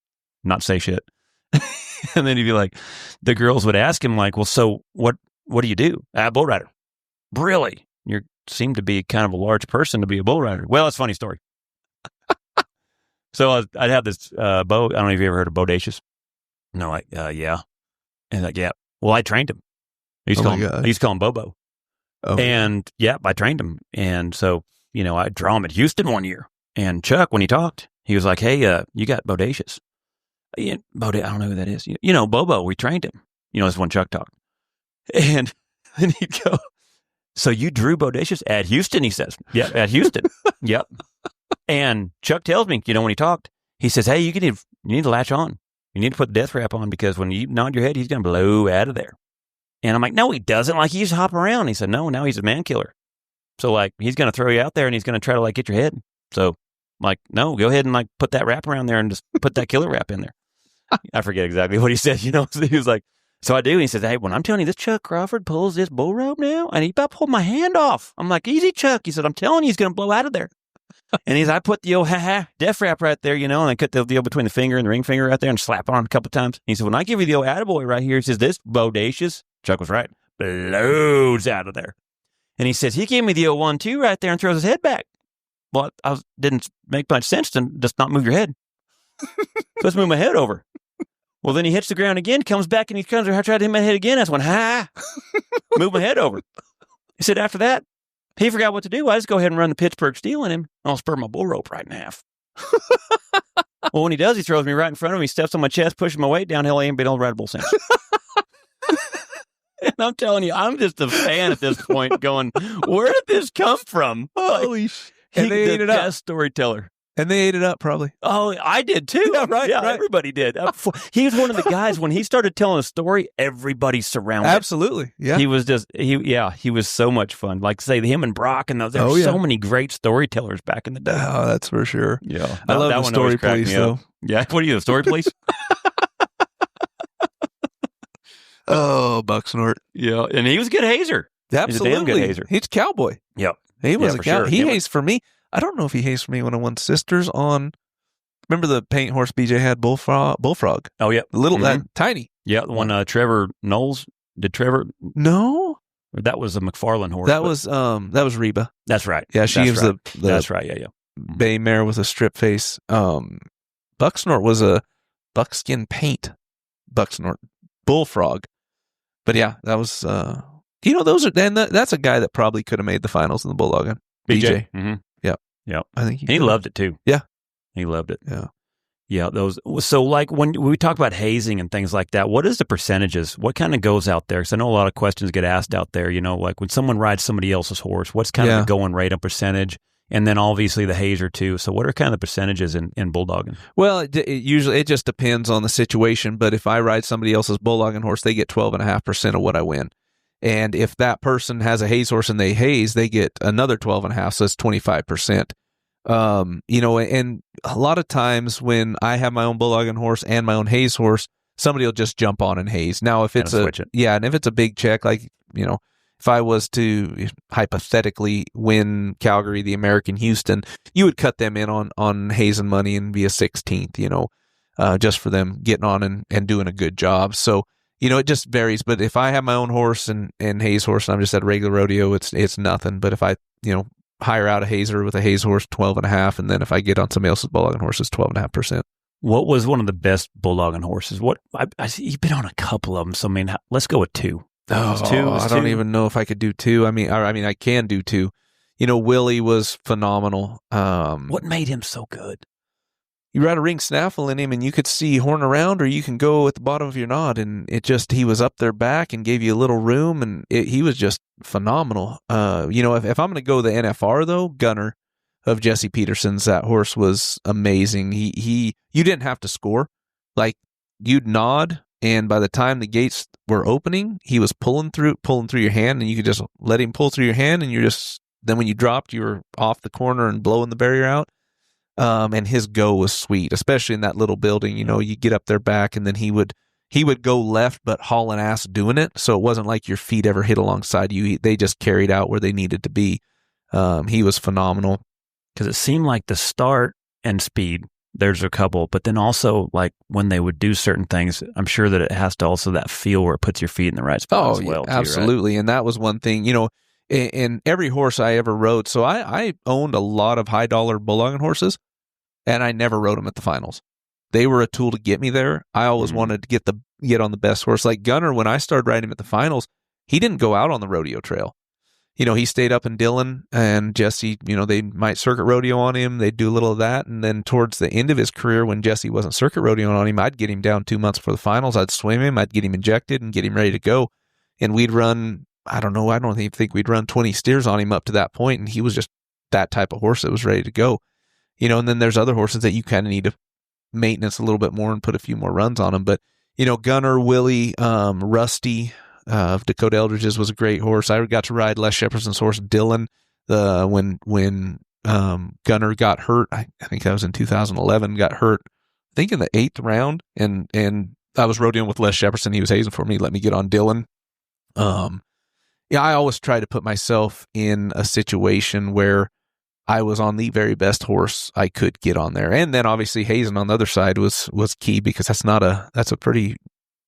Speaker 5: not say shit. And then he'd be like, the girls would ask him like, "Well, so what do you do?" Bull rider. Really? You seem to be kind of a large person to be a bull rider. Well, it's a funny story. So I'd have this Bo. I don't know if you ever heard of Bodacious. No, like, yeah. And like, yeah. Well, I trained him. I used to call him Bobo. Oh. And yeah, I trained him. And so, I draw him at Houston one year. And Chuck, when he talked, he was like, hey, you got Bodacious. I don't know who that is. Bobo, we trained him. This one Chuck talked. And then he'd go, so you drew Bodacious at Houston, he says. Yeah, at Houston. Yep. And Chuck tells me, when he talked, he says, hey, you need to latch on. You need to put the death wrap on because when you nod your head, he's going to blow out of there. And I'm like, no, he doesn't. Like, he used to hop around. He said, no, now he's a man killer. So, like, he's going to throw you out there and he's going to try to, like, get your head. So, like, no, go ahead and, like, put that wrap around there and just put that killer wrap in there. I forget exactly what he said, He was like, so I do. And he says, hey, when I'm telling you, this Chuck Crawford pulls this bull rope now, and he about pulled my hand off. I'm like, easy, Chuck. He said, I'm telling you, he's going to blow out of there. And I put the old death wrap right there, and I cut the deal between the finger and the ring finger right there and slap it on a couple of times. He said, when I give you the old attaboy right here, he says, this bodacious, Chuck was right, blows out of there. And he says, he gave me the old 1-2 right there and throws his head back. Well, didn't make much sense to just not move your head. So let's move my head over. Well, then he hits the ground again, comes back, and he comes and I tried to hit my head again. That's when, move my head over. He said, after that, he forgot what to do. I just go ahead and run the Pittsburgh Steel in him. I'll spur my bull rope right in half. Well, when he does, he throws me right in front of him. He steps on my chest, pushes my weight downhill, and don't ride a bull cinch. And I'm telling you, I'm just a fan at this point going, where did this come from?
Speaker 6: Holy shit. And they ate it up.
Speaker 5: Best storyteller.
Speaker 6: And they ate it up, probably.
Speaker 5: Oh, I did too.
Speaker 6: Yeah, right.
Speaker 5: Yeah, everybody did. He was one of the guys, when he started telling a story, everybody surrounded.
Speaker 6: Absolutely. Yeah.
Speaker 5: He was he was so much fun. Like, say, him and Brock and those. There were so many great storytellers back in the day.
Speaker 6: Oh, that's for sure.
Speaker 5: Yeah.
Speaker 6: I love the story police, though.
Speaker 5: Yeah. What are you, the story police?
Speaker 6: Oh, Bucksnort.
Speaker 5: Yeah. And he was a good hazer.
Speaker 6: Absolutely.
Speaker 5: He's a damn good hazer.
Speaker 6: He's a cowboy.
Speaker 5: Yep.
Speaker 6: He was a cowboy.
Speaker 5: Sure.
Speaker 6: He hazed for me. I don't know if he hazed for me when I won Sisters on. Remember the paint horse BJ had, Bullfrog?
Speaker 5: Oh, yeah.
Speaker 6: Little, that tiny.
Speaker 5: Yeah, the one Trevor Knowles. Did Trevor?
Speaker 6: No.
Speaker 5: That was a McFarland horse.
Speaker 6: That was Reba.
Speaker 5: That's right.
Speaker 6: Yeah, she was the
Speaker 5: That's right, yeah.
Speaker 6: bay mare with a strip face. Bucksnort was a buckskin paint Bucksnort Bullfrog. But yeah, that was, those are, and that's a guy that probably could have made the finals in the Bulldog. BJ.
Speaker 5: Mm-hmm.
Speaker 6: Yeah. I think
Speaker 5: he loved it too.
Speaker 6: Yeah.
Speaker 5: He loved it.
Speaker 6: Yeah.
Speaker 5: Yeah. So like when we talk about hazing and things like that, what is the percentages? What kind of goes out there? Because I know a lot of questions get asked out there, like when someone rides somebody else's horse, what's kind of the going rate on percentage? and then obviously the hazer too. So what are kind of the percentages in bulldogging?
Speaker 6: Well, it just depends on the situation. But if I ride somebody else's bulldogging horse, they get 12.5% of what I win. And if that person has a haze horse and they haze, they get another 12.5%. So it's 25%. And a lot of times when I have my own bulldogging horse and my own haze horse, somebody will just jump on and haze. Now, if it's and if it's a big check, like, if I was to hypothetically win Calgary, the American Houston, you would cut them in on hazing money and be a 16th, just for them getting on and doing a good job. So, it just varies. But if I have my own horse and haze horse and I'm just at a regular rodeo, it's nothing. But if I, hire out a hazer with a haze horse, 12.5%, and then if I get on somebody else's bulldogging horse, it's 12.5%.
Speaker 5: What was one of the best bulldogging horses? What I see you've been on a couple of them, so I mean, let's go with 2.
Speaker 6: I don't even know if I could do 2. I mean, I can do 2. Willie was phenomenal.
Speaker 5: What made him so good?
Speaker 6: You ride a ring snaffle in him, and you could see horn around, or you can go at the bottom of your knot, and he was up there back and gave you a little room, and he was just phenomenal. If I'm going to go the NFR though, Gunner of Jesse Peterson's, that horse was amazing. You didn't have to score, like you'd nod, and by the time the gates were opening, he was pulling through your hand, and you could just let him pull through your hand, and then when you dropped, you were off the corner and blowing the barrier out. And his go was sweet, especially in that little building. You get up there back, and then he would go left, but hauling ass doing it. So it wasn't like your feet ever hit alongside you. They just carried out where they needed to be. He was phenomenal.
Speaker 5: Because it seemed like the start and speed, there's a couple, but then also like when they would do certain things, I'm sure that it has to also that feel where it puts your feet in the right spot as well.
Speaker 6: Yeah, absolutely. Right? And that was one thing, in every horse I ever rode. So I owned a lot of high dollar bulldogging horses, and I never rode them at the finals. They were a tool to get me there. I always wanted to get on the best horse. Like Gunner, when I started riding him at the finals, he didn't go out on the rodeo trail. He stayed up in Dillon, and Jesse, they might circuit rodeo on him. They'd do a little of that. And then towards the end of his career, when Jesse wasn't circuit rodeoing on him, I'd get him down 2 months before the finals. I'd swim him. I'd get him injected and get him ready to go. And we'd run, I don't even think we'd run 20 steers on him up to that point. And he was just that type of horse that was ready to go. And then there's other horses that you kind of need to maintenance a little bit more and put a few more runs on them. But, Gunner, Willie, Rusty, of Dakota Eldridge's was a great horse. I got to ride Les Shepperson's horse, Dylan, when Gunner got hurt. I think that was in 2011, got hurt, I think in the 8th round. And I was rodeoing with Les Shepperson. He was hazing for me. He let me get on Dylan. I always try to put myself in a situation where I was on the very best horse I could get on there. And then obviously hazing on the other side was key, because that's a pretty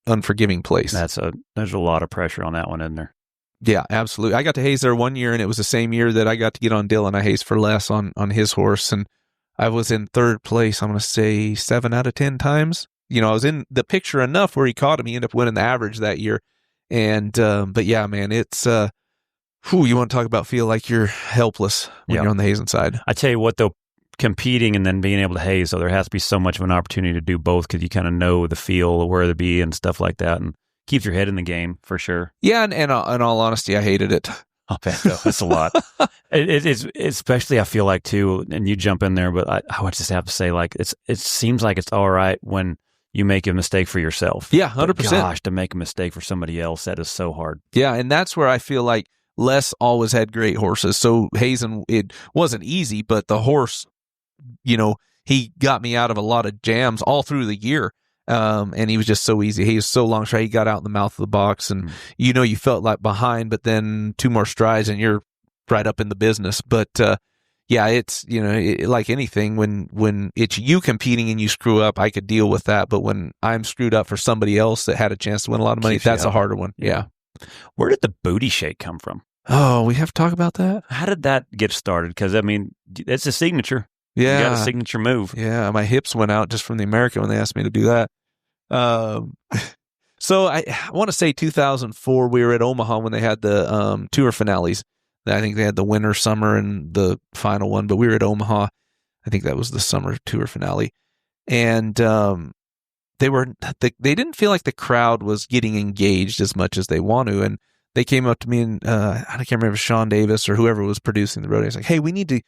Speaker 6: unforgiving place.
Speaker 5: There's a lot of pressure on that one, isn't there?
Speaker 6: Yeah, absolutely. I got to haze there one year, and it was the same year that I got to get on Dylan. I hazed for Les on his horse, and I was in 3rd place, I'm going to say 7 out of 10 times. I was in the picture enough where he caught him. He ended up winning the average that year. And, but yeah, man, it's, you want to talk about feel like you're helpless when you're on the hazing side.
Speaker 5: I tell you what, though, competing and then being able to haze, so there has to be so much of an opportunity to do both, because you kind of know the feel of where to be and stuff like that, and keeps your head in the game for sure.
Speaker 6: Yeah, and in all honesty, I hated it.
Speaker 5: I'll bet though. That's a lot. It's especially, I feel like too, and you jump in there, but I would just have to say, like, it seems like it's all right when you make a mistake for yourself.
Speaker 6: Yeah, 100%.
Speaker 5: Gosh, to make a mistake for somebody else, that is so hard.
Speaker 6: Yeah, and that's where I feel like Les always had great horses. So hazing, it wasn't easy, but the horse, he got me out of a lot of jams all through the year. And he was just so easy. He was so long stride. He got out in the mouth of the box, and you felt like behind, but then 2 more strides and you're right up in the business. But yeah, it's like anything, when it's you competing and you screw up, I could deal with that. But when I'm screwed up for somebody else that had a chance to win a lot of money, that's a harder one. Yeah.
Speaker 5: Where did the booty shake come from?
Speaker 6: Oh, we have to talk about that.
Speaker 5: How did that get started? Because I mean, it's a signature.
Speaker 6: Yeah,
Speaker 5: you got a signature move.
Speaker 6: Yeah, my hips went out just from the American when they asked me to do that. So I want to say 2004, we were at Omaha when they had the tour finales. I think they had the winter, summer, and the final one, but we were at Omaha. I think that was the summer tour finale. And they didn't feel like the crowd was getting engaged as much as they want to. And they came up to me and I can't remember, Sean Davis or whoever was producing the rodeo. It's like, hey, we need you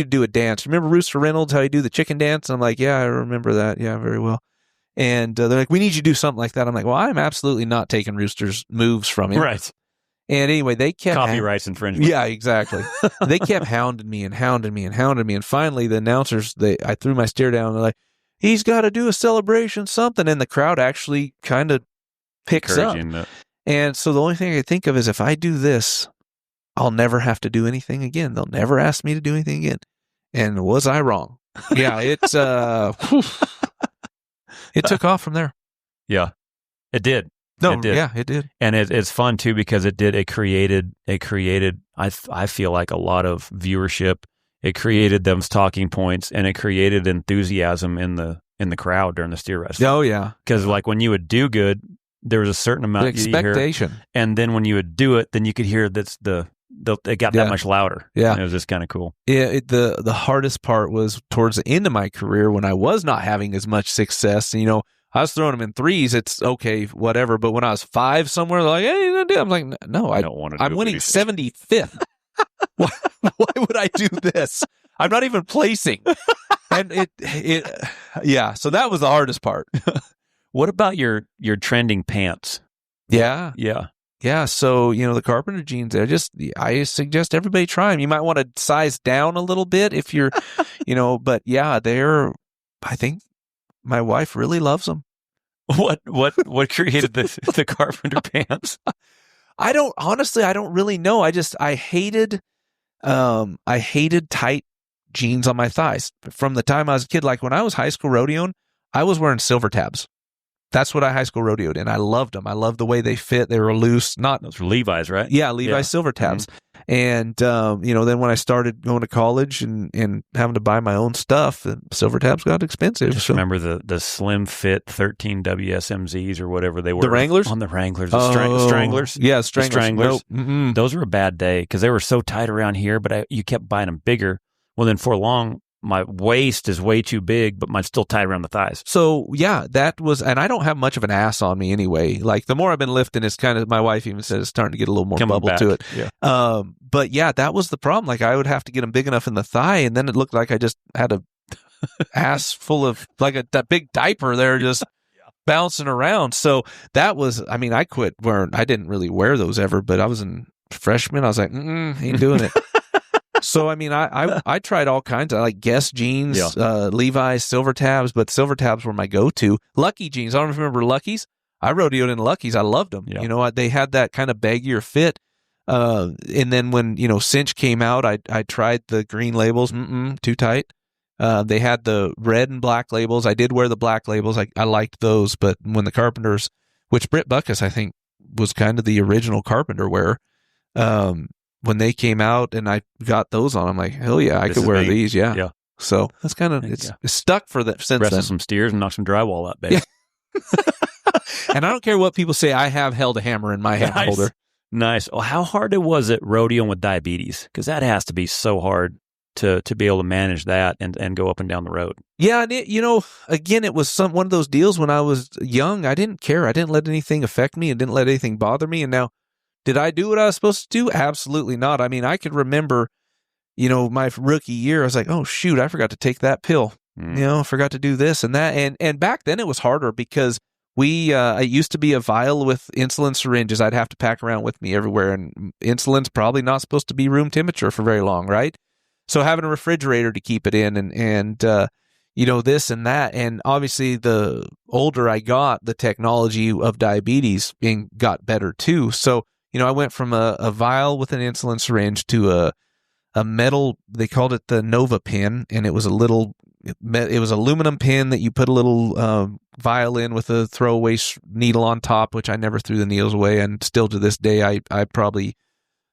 Speaker 6: to do a dance. Remember Rooster Reynolds, how you do the chicken dance? And I'm like, yeah, I remember that. Yeah, very well. And they're like, we need you to do something like that. I'm like, well, I'm absolutely not taking Rooster's moves from him.
Speaker 5: Right.
Speaker 6: And anyway, they kept
Speaker 5: copyrights infringement.
Speaker 6: Yeah, exactly. They kept hounding me. And finally, the announcers, I threw my steer down. And they're like, he's got to do a celebration, something. And the crowd actually kind of picks up. And so the only thing I can think of is if I do this, I'll never have to do anything again. They'll never ask me to do anything again. And was I wrong? Yeah, it's it took off from there.
Speaker 5: Yeah, it did.
Speaker 6: No,
Speaker 5: it did.
Speaker 6: Yeah, it did.
Speaker 5: And it's fun too because it created I feel like a lot of viewership. It created those talking points and it created enthusiasm in the crowd during the steer wrestling.
Speaker 6: Oh yeah.
Speaker 5: Because like when you would do good, there was a certain amount
Speaker 6: of expectation.
Speaker 5: And then when you would do it, then you could hear it got that much louder.
Speaker 6: Yeah.
Speaker 5: And it was just kind of cool.
Speaker 6: Yeah, the hardest part was towards the end of my career when I was not having as much success. You know, I was throwing them in threes. It's okay, whatever. But when I was 5 somewhere, they're like, hey, I'm like, no, I don't want to. I'm winning 75th. Why would I do this? I'm not even placing. And yeah. So that was the hardest part.
Speaker 5: What about your trending pants?
Speaker 6: Yeah.
Speaker 5: Yeah.
Speaker 6: Yeah, so, the Carpenter jeans, I suggest everybody try them. You might want to size down a little bit if you're, but yeah, I think my wife really loves them.
Speaker 5: What created the Carpenter pants?
Speaker 6: I don't really know. I hated tight jeans on my thighs from the time I was a kid. Like when I was high school rodeoing, I was wearing silver tabs. That's what I high school rodeoed in. I loved them. I loved the way they fit. They were loose. Those
Speaker 5: were Levi's, right?
Speaker 6: Yeah, Levi's silver tabs. Mm-hmm. And, then when I started going to college and having to buy my own stuff, the silver tabs got expensive.
Speaker 5: Just remember the slim fit 13 WSMZs or whatever they were.
Speaker 6: The Wranglers?
Speaker 5: On the Wranglers. The Stranglers?
Speaker 6: Yeah, Stranglers.
Speaker 5: Nope. Those were a bad day because they were so tight around here, but you kept buying them bigger. Well, then for long, my waist is way too big, but mine's still tight around the thighs.
Speaker 6: So, yeah, that was, and I don't have much of an ass on me anyway. Like, the more I've been lifting, it's kind of, my wife even said it's starting to get a little more bubble to it.
Speaker 5: Yeah.
Speaker 6: But yeah, that was the problem. Like, I would have to get them big enough in the thigh, and then it looked like I just had a ass full of, like that big diaper there just bouncing around. So that was, I quit wearing, I didn't really wear those ever, but I was in freshman. I was like, ain't doing it. So, I tried all kinds. I like Guess jeans, Levi's, silver tabs, but silver tabs were my go-to. Lucky jeans. I don't remember Luckies. I rodeoed in Luckies. I loved them. Yeah. They had that kind of baggier fit. And then when, Cinch came out, I tried the green labels. Too tight. They had the red and black labels. I did wear the black labels. I liked those. But when the Carpenters, which Britt Buckus, I think, was kind of the original Carpenter wearer, when they came out and I got those on, I'm like, hell yeah, I could wear these. Yeah. Yeah. So that's kind of, it's stuck for that since
Speaker 5: Wrestle
Speaker 6: then.
Speaker 5: some steers and knock some drywall out, baby.
Speaker 6: Yeah. And I don't care what people say, I have held a hammer in my hand holder.
Speaker 5: Nice. Well, how hard it was it rodeoing with diabetes? Because that has to be so hard to be able to manage that and go up and down the road.
Speaker 6: Yeah. And again, it was one of those deals when I was young, I didn't care. I didn't let anything affect me and didn't let anything bother me. And now, did I do what I was supposed to do? Absolutely not. I could remember, my rookie year, I was like, oh, shoot, I forgot to take that pill. I forgot to do this and that. And back then it was harder because it used to be a vial with insulin syringes I'd have to pack around with me everywhere. And insulin's probably not supposed to be room temperature for very long, right? So having a refrigerator to keep it in and this and that. And obviously the older I got, the technology of diabetes got better too. So, I went from a vial with an insulin syringe to a metal, they called it the Nova pin, and it was it was aluminum pin that you put a little vial in with a throwaway needle on top, which I never threw the needles away, and still to this day, I probably,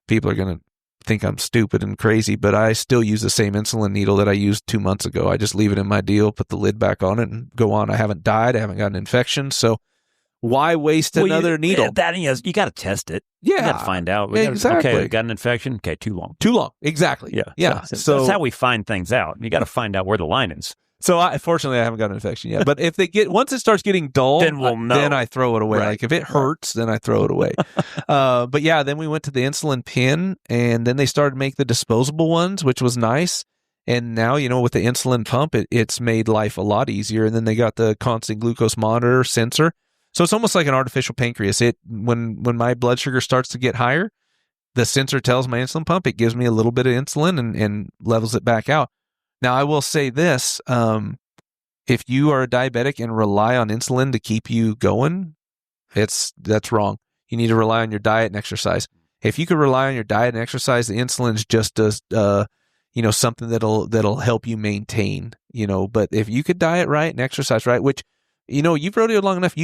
Speaker 6: people are going to think I'm stupid and crazy, but I still use the same insulin needle that I used 2 months ago. I just leave it in my deal, put the lid back on it, and go on. I haven't died, I haven't got an infection, so why waste another needle?
Speaker 5: You got to test it.
Speaker 6: Yeah.
Speaker 5: You got to find out.
Speaker 6: Exactly.
Speaker 5: Okay, got an infection. Okay, too long.
Speaker 6: Too long. Exactly.
Speaker 5: Yeah.
Speaker 6: Yeah.
Speaker 5: So that's how we find things out. You got to find out where the line is.
Speaker 6: So fortunately, I haven't got an infection yet. But if once it starts getting dull,
Speaker 1: Then we'll know.
Speaker 6: Then I throw it away.
Speaker 1: Right.
Speaker 6: Like if it hurts, then I throw it away. But yeah, then we went to the insulin pen, and then they started to make the disposable ones, which was nice. And now, with the insulin pump, it's made life a lot easier. And then they got the constant glucose monitor sensor. So it's almost like an artificial pancreas. When my blood sugar starts to get higher, the sensor tells my insulin pump, it gives me a little bit of insulin and levels it back out. Now, I will say this, if you are a diabetic and rely on insulin to keep you going, that's wrong. You need to rely on your diet and exercise. If you could rely on your diet and exercise, the insulin's just something that'll help you maintain, but if you could diet right and exercise right, which, you've rodeoed long enough,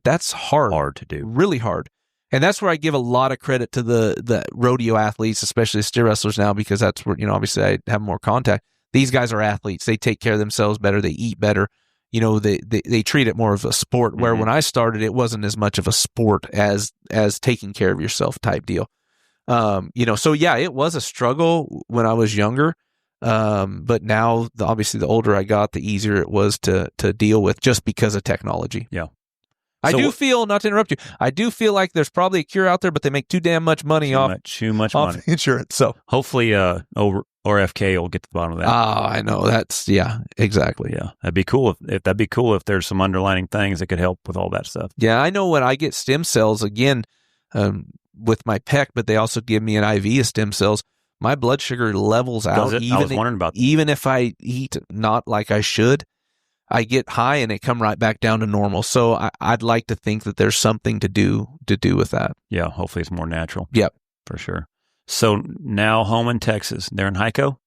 Speaker 6: that's hard
Speaker 1: to do,
Speaker 6: really hard. And that's where I give a lot of credit to the rodeo athletes, especially the steer wrestlers now, because that's where, obviously I have more contact. These guys are athletes. They take care of themselves better. They eat better. They treat it more of a sport, where when I started, it wasn't as much of a sport as taking care of yourself type deal. So yeah, it was a struggle when I was younger. But now obviously the older I got, the easier it was to deal with, just because of technology.
Speaker 1: Yeah.
Speaker 6: I do feel, not to interrupt you, I do feel like there's probably a cure out there, but they make too damn much money off insurance. So
Speaker 1: hopefully, RFK will get to the bottom of that.
Speaker 6: I know yeah, exactly.
Speaker 1: Yeah, that'd be cool if there's some underlining things that could help with all that stuff.
Speaker 6: Yeah, I know when I get stem cells again, with my pec, but they also give me an IV of stem cells. My blood sugar levels out.
Speaker 1: I was wondering about that.
Speaker 6: Even if I eat not like I should, I get high and it come right back down to normal. So I'd like to think that there's something to do with that.
Speaker 1: Yeah, hopefully it's more natural.
Speaker 6: Yep,
Speaker 1: for sure. So now home in Texas, they're in Hico.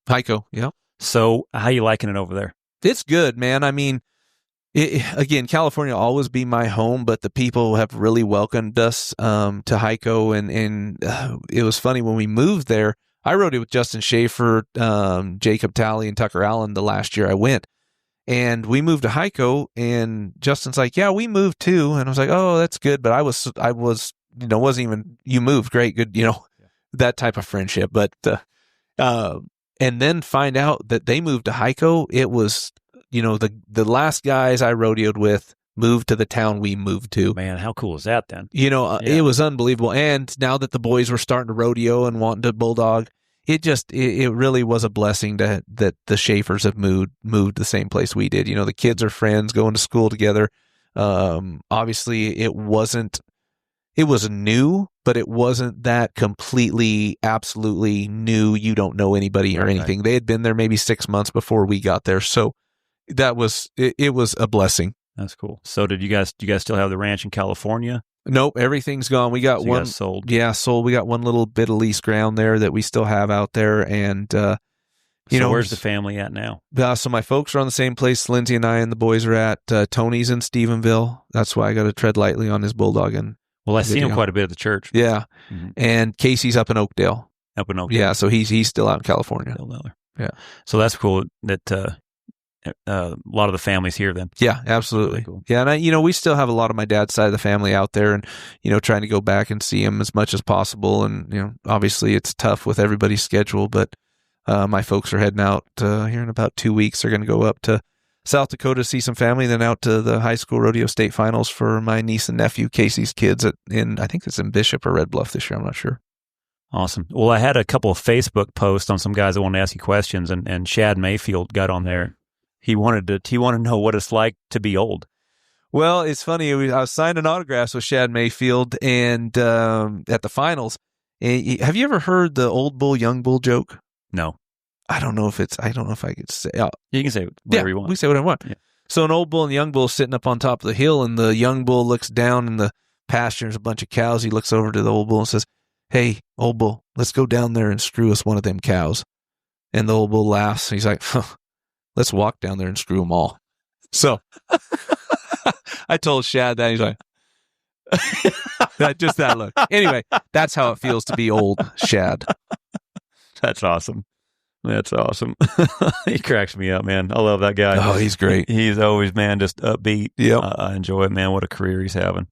Speaker 6: Yep.
Speaker 1: So how you liking it over there?
Speaker 6: It's good, man. I mean, again, California will always be my home, but the people have really welcomed us to Hico, and it was funny when we moved there. I rode it with Justin Schaefer, Jacob Talley, and Tucker Allen the last year I went. And we moved to Hico, and Justin's like, "Yeah, we moved too." And I was like, "Oh, that's good." But I was, wasn't even, you moved, great, good, that type of friendship. But, and then find out that they moved to Hico. It was, the last guys I rodeoed with moved to the town we moved to.
Speaker 1: Man, how cool is that then?
Speaker 6: It was unbelievable. And now that the boys were starting to rodeo and wanting to bulldog, it really was a blessing that the Schaefers have moved the same place we did. The kids are friends, going to school together. Obviously it was new, but it wasn't that completely, absolutely new. You don't know anybody or anything. They had been there maybe 6 months before we got there. So it was a blessing.
Speaker 1: That's cool. So do you guys still have the ranch in California?
Speaker 6: Nope, everything's gone. We got one
Speaker 1: sold.
Speaker 6: Yeah, sold. We got one little bit of lease ground there that we still have out there, and
Speaker 1: where's the family at now?
Speaker 6: So my folks are on the same place Lindsay and I and the boys are at. Tony's in Stephenville. That's why I got to tread lightly on his bulldog. And
Speaker 1: I see him quite a bit at the church.
Speaker 6: Yeah, and Casey's up in Oakdale. Yeah, so he's still out in California. Yeah,
Speaker 1: so that's cool. That. A lot of the families here then.
Speaker 6: Yeah, absolutely.
Speaker 1: Really cool.
Speaker 6: Yeah, and we still have a lot of my dad's side of the family out there, and trying to go back and see him as much as possible. And obviously it's tough with everybody's schedule, but my folks are heading out here in about 2 weeks. They're going to go up to South Dakota to see some family, then out to the high school rodeo state finals for my niece and nephew Casey's kids I think it's in Bishop or Red Bluff this year. I'm not sure.
Speaker 1: Awesome. Well, I had a couple of Facebook posts on some guys that wanted to ask you questions, and Shad Mayfield got on there. He wanted to know what it's like to be old.
Speaker 6: Well, it's funny. I was signing autographs with Shad Mayfield and at the finals. Have you ever heard the old bull, young bull joke?
Speaker 1: No.
Speaker 6: I don't know if I could say.
Speaker 1: You can say whatever you want.
Speaker 6: We say whatever I want. Yeah. So an old bull and a young bull sitting up on top of the hill, and the young bull looks down in the pasture. There's a bunch of cows. He looks over to the old bull and says, "Hey, old bull, let's go down there and screw us one of them cows." And the old bull laughs. He's like, "Let's walk down there and screw them all." So I told Shad that. He's like, just that look. Anyway, that's how it feels to be old, Shad.
Speaker 1: That's awesome. He cracks me up, man. I love that guy.
Speaker 6: Oh, he's great.
Speaker 1: He's always, man, just upbeat.
Speaker 6: Yep.
Speaker 1: I enjoy it, man. What a career he's having.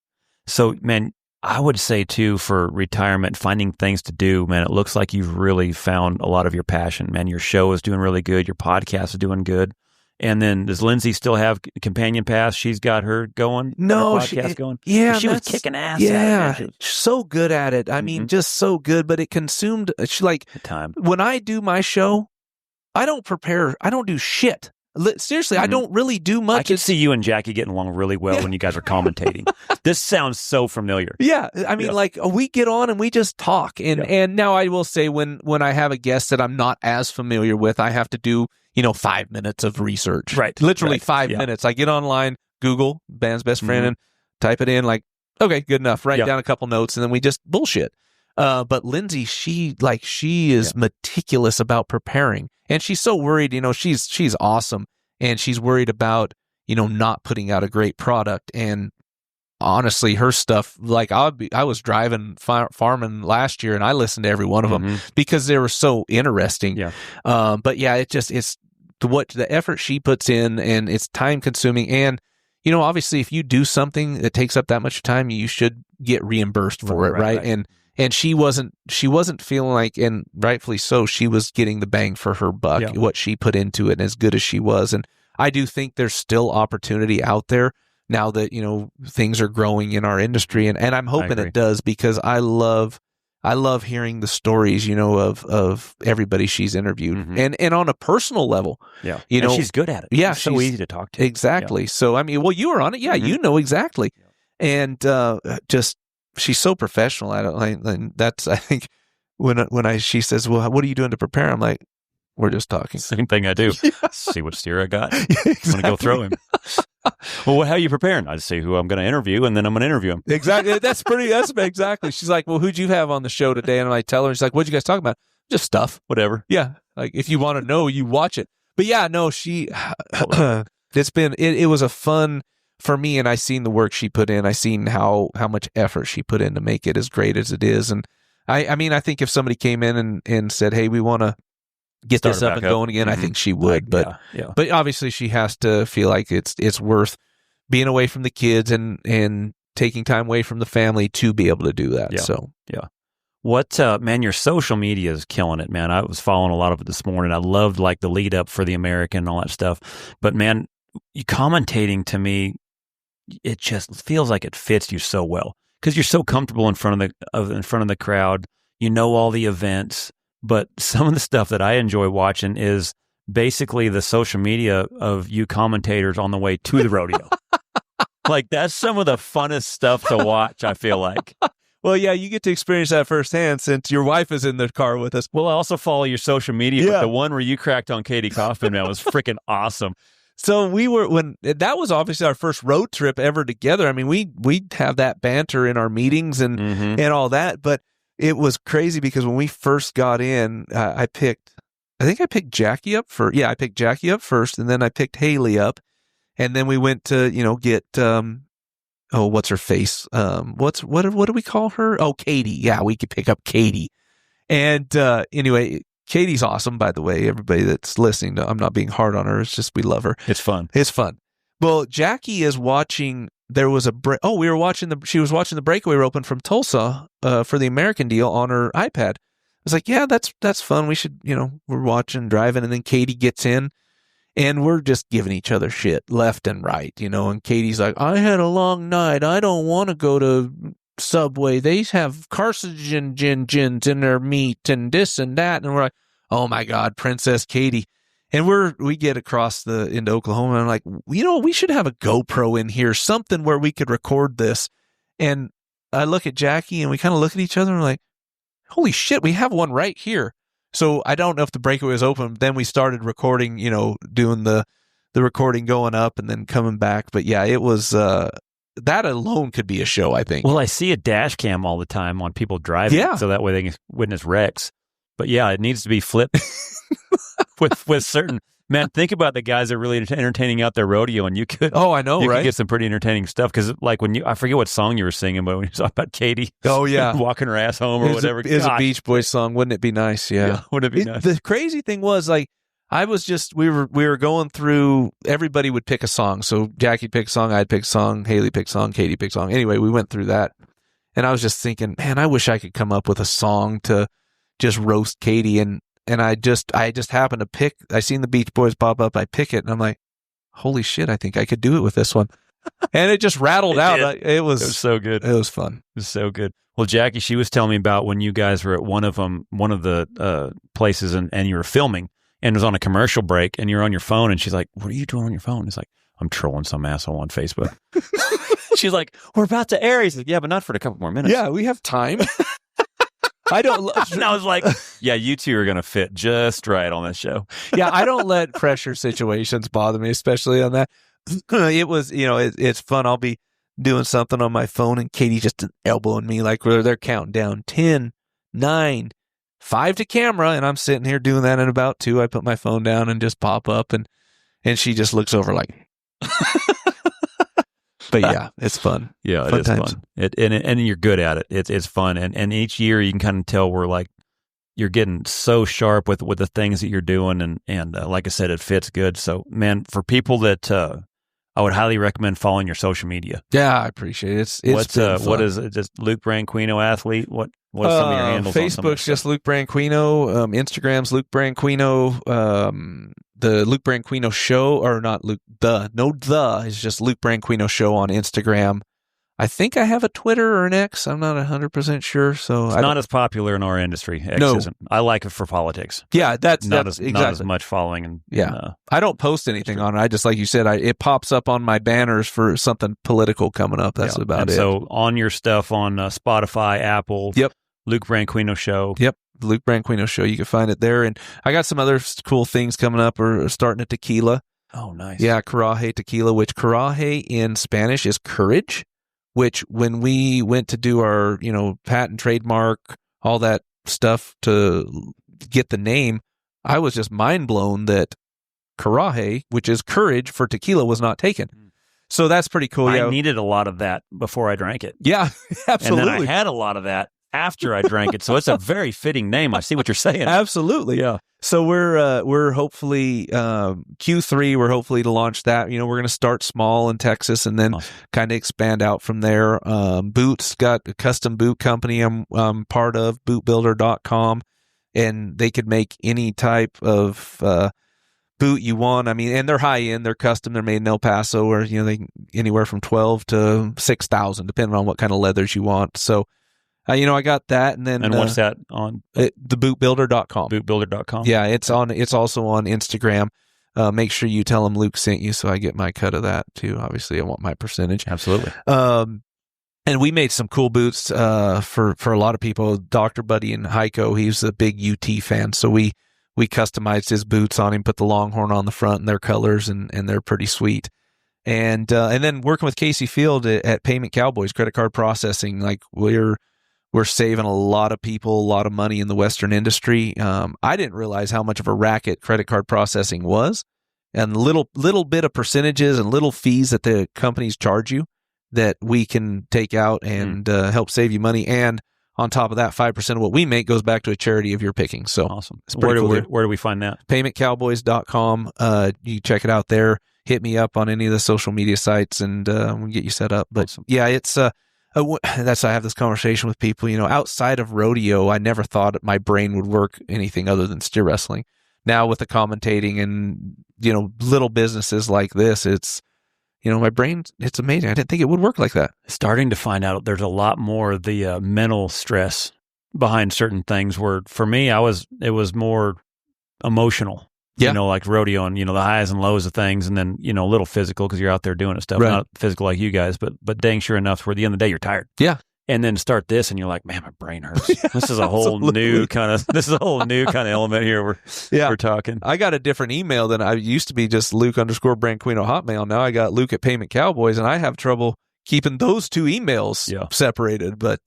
Speaker 1: So, man, I would say, too, for retirement, finding things to do, man, it looks like you've really found a lot of your passion, man. Your show is doing really good. Your podcast is doing good.
Speaker 5: And then does Lindsay still have Companion Pass? She's got her going.
Speaker 6: No,
Speaker 5: her podcast going.
Speaker 6: Yeah,
Speaker 5: she was kicking ass.
Speaker 6: Yeah,
Speaker 5: at it.
Speaker 6: So good at it. I mean, just so good. But it consumed.
Speaker 5: Time.
Speaker 6: When I do my show, I don't prepare. I don't do shit. Seriously, I don't really do much.
Speaker 5: I can see you and Jackie getting along really well when you guys are commentating. This sounds so familiar.
Speaker 6: Yeah, I mean, we get on and we just talk. And now I will say when I have a guest that I'm not as familiar with, I have to do 5 minutes of research.
Speaker 5: Right,
Speaker 6: literally 5 minutes. I get online, Google band's best friend, and type it in. Like, okay, good enough. Write down a couple notes, and then we just bullshit. But Lindsay, she is meticulous about preparing. And she's so worried, she's awesome. And she's worried about, not putting out a great product. And honestly, her stuff, like I was driving farming last year and I listened to every one of them because they were so interesting.
Speaker 5: Yeah.
Speaker 6: But yeah, it's what the effort she puts in, and it's time consuming. And, obviously if you do something that takes up that much time, you should get reimbursed for it. Right. And she wasn't feeling like, and rightfully so, she was getting the bang for her buck, what she put into it, and as good as she was. And I do think there's still opportunity out there now that, things are growing in our industry. And I'm hoping it does, because I love hearing the stories, of everybody she's interviewed, and on a personal level,
Speaker 5: and she's good at it.
Speaker 6: Yeah.
Speaker 5: She's so easy to talk to.
Speaker 6: Exactly. Yeah. So, I mean, well, you were on it. Yeah. You know exactly. And, she's so professional at it. And that's, I think, she says, well, what are you doing to prepare? I'm like, we're just talking.
Speaker 5: Same thing I do. See what steer I got. Exactly. I'm going to go throw him. Well, how are you preparing? I say who I'm going to interview, and then I'm going to interview him.
Speaker 6: Exactly. That's exactly. She's like, well, who'd you have on the show today? And I tell her, she's like, what'd you guys talk about? Just stuff.
Speaker 5: Whatever.
Speaker 6: Yeah. Like, if you want to know, you watch it. But yeah, no, it was a fun for me, and I seen the work she put in. I seen how much effort she put in to make it as great as it is. And I mean, I think if somebody came in and said, hey, we want to get this up and going again, I think she would. But but obviously she has to feel like it's worth being away from the kids and taking time away from the family to be able to do that.
Speaker 5: Yeah.
Speaker 6: So
Speaker 5: what man, your social media is killing it, man. I was following a lot of it this morning. I loved like the lead up for the American and all that stuff. But man, you commentating, to me, it just feels like it fits you so well because you're so comfortable in front of the crowd. You know all the events, but some of the stuff that I enjoy watching is basically the social media of you commentators on the way to the rodeo. Like, that's some of the funnest stuff to watch, I feel like.
Speaker 6: Well, yeah, you get to experience that firsthand since your wife is in the car with us.
Speaker 5: Well, I also follow your social media, but the one where you cracked on Katie Kaufman, man, was freaking awesome.
Speaker 6: So that was obviously our first road trip ever together. I mean, we'd have that banter in our meetings and all that, but it was crazy because when we first got in, I picked Jackie up first. Yeah, I picked Jackie up first, and then I picked Haley up, and then we went to, get, what's her face? What do we call her? Oh, Katie. Yeah, we could pick up Katie. And anyway, Katie's awesome, by the way. Everybody that's listening, I'm not being hard on her. It's just we love her.
Speaker 5: It's fun.
Speaker 6: It's fun. Well, Jackie is watching. There was we were watching she was watching the breakaway roping from Tulsa for the American deal on her iPad. I was like, yeah, that's fun. We should, we're watching, driving, and then Katie gets in, and we're just giving each other shit left and right, And Katie's like, I had a long night. I don't want to go to Subway. They have carcinogens in their meat and this and that. And we're like, oh my God, Princess Katie. And we get across into Oklahoma, and I'm like, we should have a GoPro in here, something where we could record this. And I look at Jackie, and we kind of look at each other, and we're like, holy shit, we have one right here. So I don't know if the breakaway was open. Then we started recording, doing the recording going up and then coming back. But yeah, it was, that alone could be a show, I think.
Speaker 5: Well, I see a dash cam all the time on people driving, so that way they can witness wrecks. But yeah, it needs to be flipped with certain. Man, think about the guys that are really entertaining out their rodeo, and you could.
Speaker 6: Oh, I know,
Speaker 5: you
Speaker 6: right?
Speaker 5: Could get some pretty entertaining stuff because, like, I forget what song you were singing, but when you talk about Katie,
Speaker 6: oh yeah,
Speaker 5: walking her ass home or whatever,
Speaker 6: it's a Beach Boys song. Wouldn't it be nice? Yeah,
Speaker 5: wouldn't it be nice?
Speaker 6: The crazy thing was, like, I was just we were going through. Everybody would pick a song. So Jackie picked a song, I'd pick a song, Haley picked a song, Katie picked a song. Anyway, we went through that, and I was just thinking, man, I wish I could come up with a song to just roast Katie, and I just happened to pick. I seen the Beach Boys pop up. I pick it, and I'm like, holy shit, I think I could do it with this one. And it just rattled out. It was
Speaker 5: so good.
Speaker 6: It was fun.
Speaker 5: It was so good. Well, Jackie, she was telling me about when you guys were at one of the places and you were filming and it was on a commercial break and you're on your phone and she's like, what are you doing on your phone? It's like, I'm trolling some asshole on Facebook. She's like, we're about to air. He's like, yeah, but not for a couple more minutes.
Speaker 6: Yeah, we have time. I don't.
Speaker 5: And I was like, yeah, you two are going to fit just right on this show.
Speaker 6: Yeah, I don't let pressure situations bother me, especially on that. It was, it's fun. I'll be doing something on my phone and Katie just elbowing me like they're counting down 10, 9, 5 to camera. And I'm sitting here doing that in about 2. I put my phone down and just pop up and she just looks over like, but yeah, it's fun.
Speaker 5: Yeah, it
Speaker 6: fun
Speaker 5: is
Speaker 6: times.
Speaker 5: fun. And you're good at it. It's fun. And each year you can kind of tell we're like, you're getting so sharp with the things that you're doing. And like I said, it fits good. So man, for people that, I would highly recommend following your social media.
Speaker 6: Yeah, I appreciate it.
Speaker 5: What is it? Just Luke Branquinho athlete? What's some of your handles?
Speaker 6: Facebook's just Luke Branquinho. Instagram's Luke Branquinho. The Luke Branquinho show, or not Luke, is just Luke Branquinho show on Instagram. I think I have a Twitter or an X. I'm not 100% sure. So
Speaker 5: it's not as popular in our industry. X isn't. I like it for politics.
Speaker 6: Yeah, that's
Speaker 5: not
Speaker 6: exactly.
Speaker 5: Not as much following. And
Speaker 6: I don't post anything on it. I just, like you said, it pops up on my banners for something political coming up. That's about it.
Speaker 5: So on your stuff on Spotify, Apple.
Speaker 6: Yep.
Speaker 5: Luke Branquinho show.
Speaker 6: Yep. The Luke Branquinho show. You can find it there. And I got some other cool things coming up. We're starting a tequila.
Speaker 5: Oh, nice.
Speaker 6: Yeah, Coraje tequila, which Coraje in Spanish is courage. Which when we went to do our, patent, trademark, all that stuff to get the name, I was just mind blown that Coraje, which is courage for tequila, was not taken. So that's pretty cool.
Speaker 5: I needed a lot of that before I drank it.
Speaker 6: Yeah, absolutely.
Speaker 5: And then I had a lot of that after I drank it. So it's a very fitting name. I see what you're saying.
Speaker 6: Absolutely.
Speaker 5: Yeah.
Speaker 6: So we're hopefully Q3. We're hopefully to launch that. We're going to start small in Texas and then kind of expand out from there. Boots got a custom boot company I'm part of, bootbuilder.com, and they could make any type of boot you want. I mean, and they're high end, they're custom, they're made in El Paso, or they anywhere from 12 to 6,000, depending on what kind of leathers you want. So. I got that, and then
Speaker 5: what's that on?
Speaker 6: The bootbuilder.com.
Speaker 5: Bootbuilder.com.
Speaker 6: Yeah, it's also on Instagram. Make sure you tell them Luke sent you, so I get my cut of that too. Obviously, I want my percentage.
Speaker 5: Absolutely.
Speaker 6: And we made some cool boots for a lot of people. Dr. Buddy in Heiko, he's a big UT fan, so we customized his boots on him, put the Longhorn on the front and their colors, and they're pretty sweet. And then working with Casey Field at Payment Cowboys, credit card processing, like we're saving a lot of people a lot of money in the Western industry. I didn't realize how much of a racket credit card processing was, and little bit of percentages and little fees that the companies charge you that we can take out and help save you money. And on top of that, 5% of what we make goes back to a charity of your picking. So
Speaker 5: awesome.
Speaker 6: It's pretty cool.
Speaker 5: Where do we find that?
Speaker 6: PaymentCowboys.com. You check it out there. Hit me up on any of the social media sites, and we'll get you set up. But
Speaker 5: awesome.
Speaker 6: Yeah, it's that's why I have this conversation with people. Outside of rodeo, I never thought my brain would work anything other than steer wrestling. Now with the commentating and little businesses like this, it's my brain. It's amazing. I didn't think it would work like that.
Speaker 5: Starting to find out there's a lot more of the mental stress behind certain things. Where for me, it was more emotional.
Speaker 6: Yeah.
Speaker 5: Like rodeo and, the highs and lows of things, and then, a little physical because you're out there doing it stuff.
Speaker 6: Right.
Speaker 5: Not physical like you guys, but dang sure enough where at the end of the day you're tired.
Speaker 6: Yeah.
Speaker 5: And then start this and you're like, man, my brain hurts. This is a whole new kind of element here we're talking.
Speaker 6: I got a different email than I used to be, just Luke_Branquinho Hotmail. Now I got Luke at Payment Cowboys, and I have trouble keeping those two emails separated. But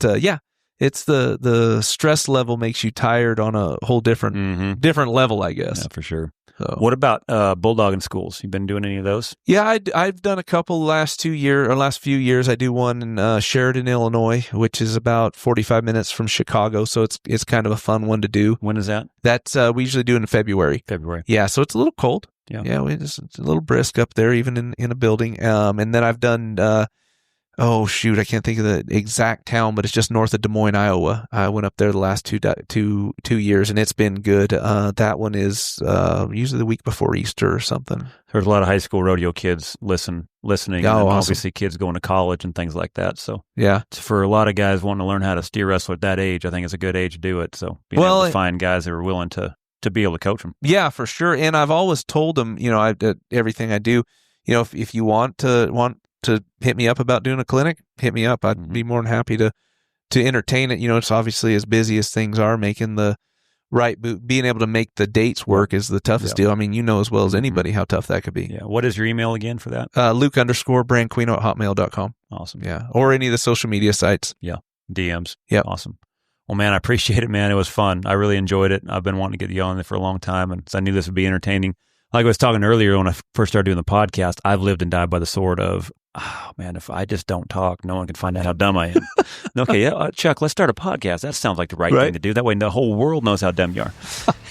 Speaker 6: it's the stress level makes you tired on a whole different level, I guess.
Speaker 5: Yeah, for sure.
Speaker 6: So.
Speaker 5: What about Bulldog in schools? You been doing any of those?
Speaker 6: Yeah, I've done a couple last few years. I do one in Sheridan, Illinois, which is about 45 minutes from Chicago. So it's kind of a fun one to do.
Speaker 5: When is that?
Speaker 6: That's we usually do it in February. Yeah, so it's a little cold.
Speaker 5: Yeah,
Speaker 6: it's a little brisk up there, even in a building. And then I've done Oh, shoot. I can't think of the exact town, but it's just north of Des Moines, Iowa. I went up there the last two years, and it's been good. That one is usually the week before Easter or something.
Speaker 5: There's a lot of high school rodeo kids listening.
Speaker 6: Oh,
Speaker 5: and
Speaker 6: awesome.
Speaker 5: Obviously kids going to college and things like that. So
Speaker 6: yeah,
Speaker 5: for a lot of guys wanting to learn how to steer wrestle at that age, I think it's a good age to do it. So being able to find guys that are willing to be able to coach them.
Speaker 6: Yeah, for sure. And I've always told them, everything I do, if you want to hit me up about doing a clinic, hit me up. I'd be more than happy to entertain it. It's obviously as busy as things are, making the right, being able to make the dates work is the toughest deal. I mean, as well as anybody how tough that could be.
Speaker 5: Yeah. What is your email again for that?
Speaker 6: Luke_Branquinho@hotmail.com.
Speaker 5: Awesome.
Speaker 6: Yeah. Or any of the social media sites.
Speaker 5: Yeah. DMs.
Speaker 6: Yeah.
Speaker 5: Awesome. Well, man, I appreciate it, man. It was fun. I really enjoyed it. I've been wanting to get you on there for a long time, and so I knew this would be entertaining. Like I was talking earlier when I first started doing the podcast, I've lived and died by the sword of, oh, man, if I just don't talk, no one can find out how dumb I am. Okay, Chuck, let's start a podcast. That sounds like the right thing to do. That way the whole world knows how dumb you are.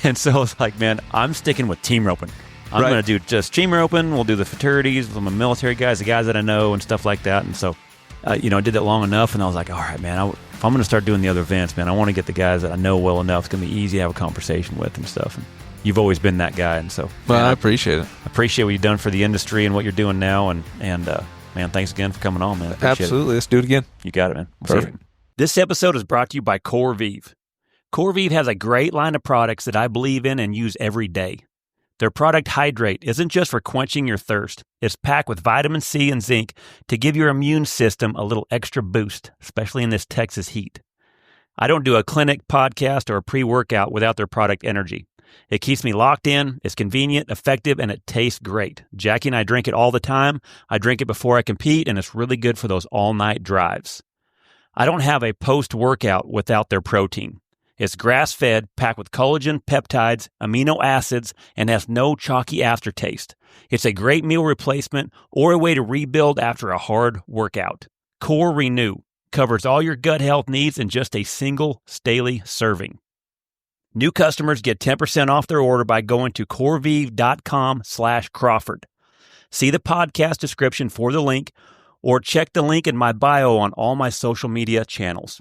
Speaker 5: And so I was like, man, I'm sticking with team roping. I'm going to do just team roping. We'll do the fraternities with my military guys, the guys that I know and stuff like that. And so, I did that long enough, and I was like, all right, man, if I'm going to start doing the other events, man, I want to get the guys that I know well enough. It's going to be easy to have a conversation with and stuff. And you've always been that guy, and so
Speaker 6: well, I appreciate it.
Speaker 5: I appreciate what you've done for the industry and what you're doing now, and man, thanks again for coming on, man.
Speaker 6: Absolutely, let's do it again.
Speaker 5: You got it, man.
Speaker 6: Perfect.
Speaker 5: This episode is brought to you by Corvive. Corvive has a great line of products that I believe in and use every day. Their product Hydrate isn't just for quenching your thirst. It's packed with vitamin C and zinc to give your immune system a little extra boost, especially in this Texas heat. I don't do a clinic, podcast, or a pre-workout without their product Energy. It keeps me locked in, it's convenient, effective, and it tastes great. Jackie and I drink it all the time. I drink it before I compete, and it's really good for those all-night drives. I don't have a post-workout without their protein. It's grass-fed, packed with collagen, peptides, amino acids, and has no chalky aftertaste. It's a great meal replacement or a way to rebuild after a hard workout. Core Renew covers all your gut health needs in just a single daily serving. New customers get 10% off their order by going to corvive.com/Crawford. See the podcast description for the link, or check the link in my bio on all my social media channels.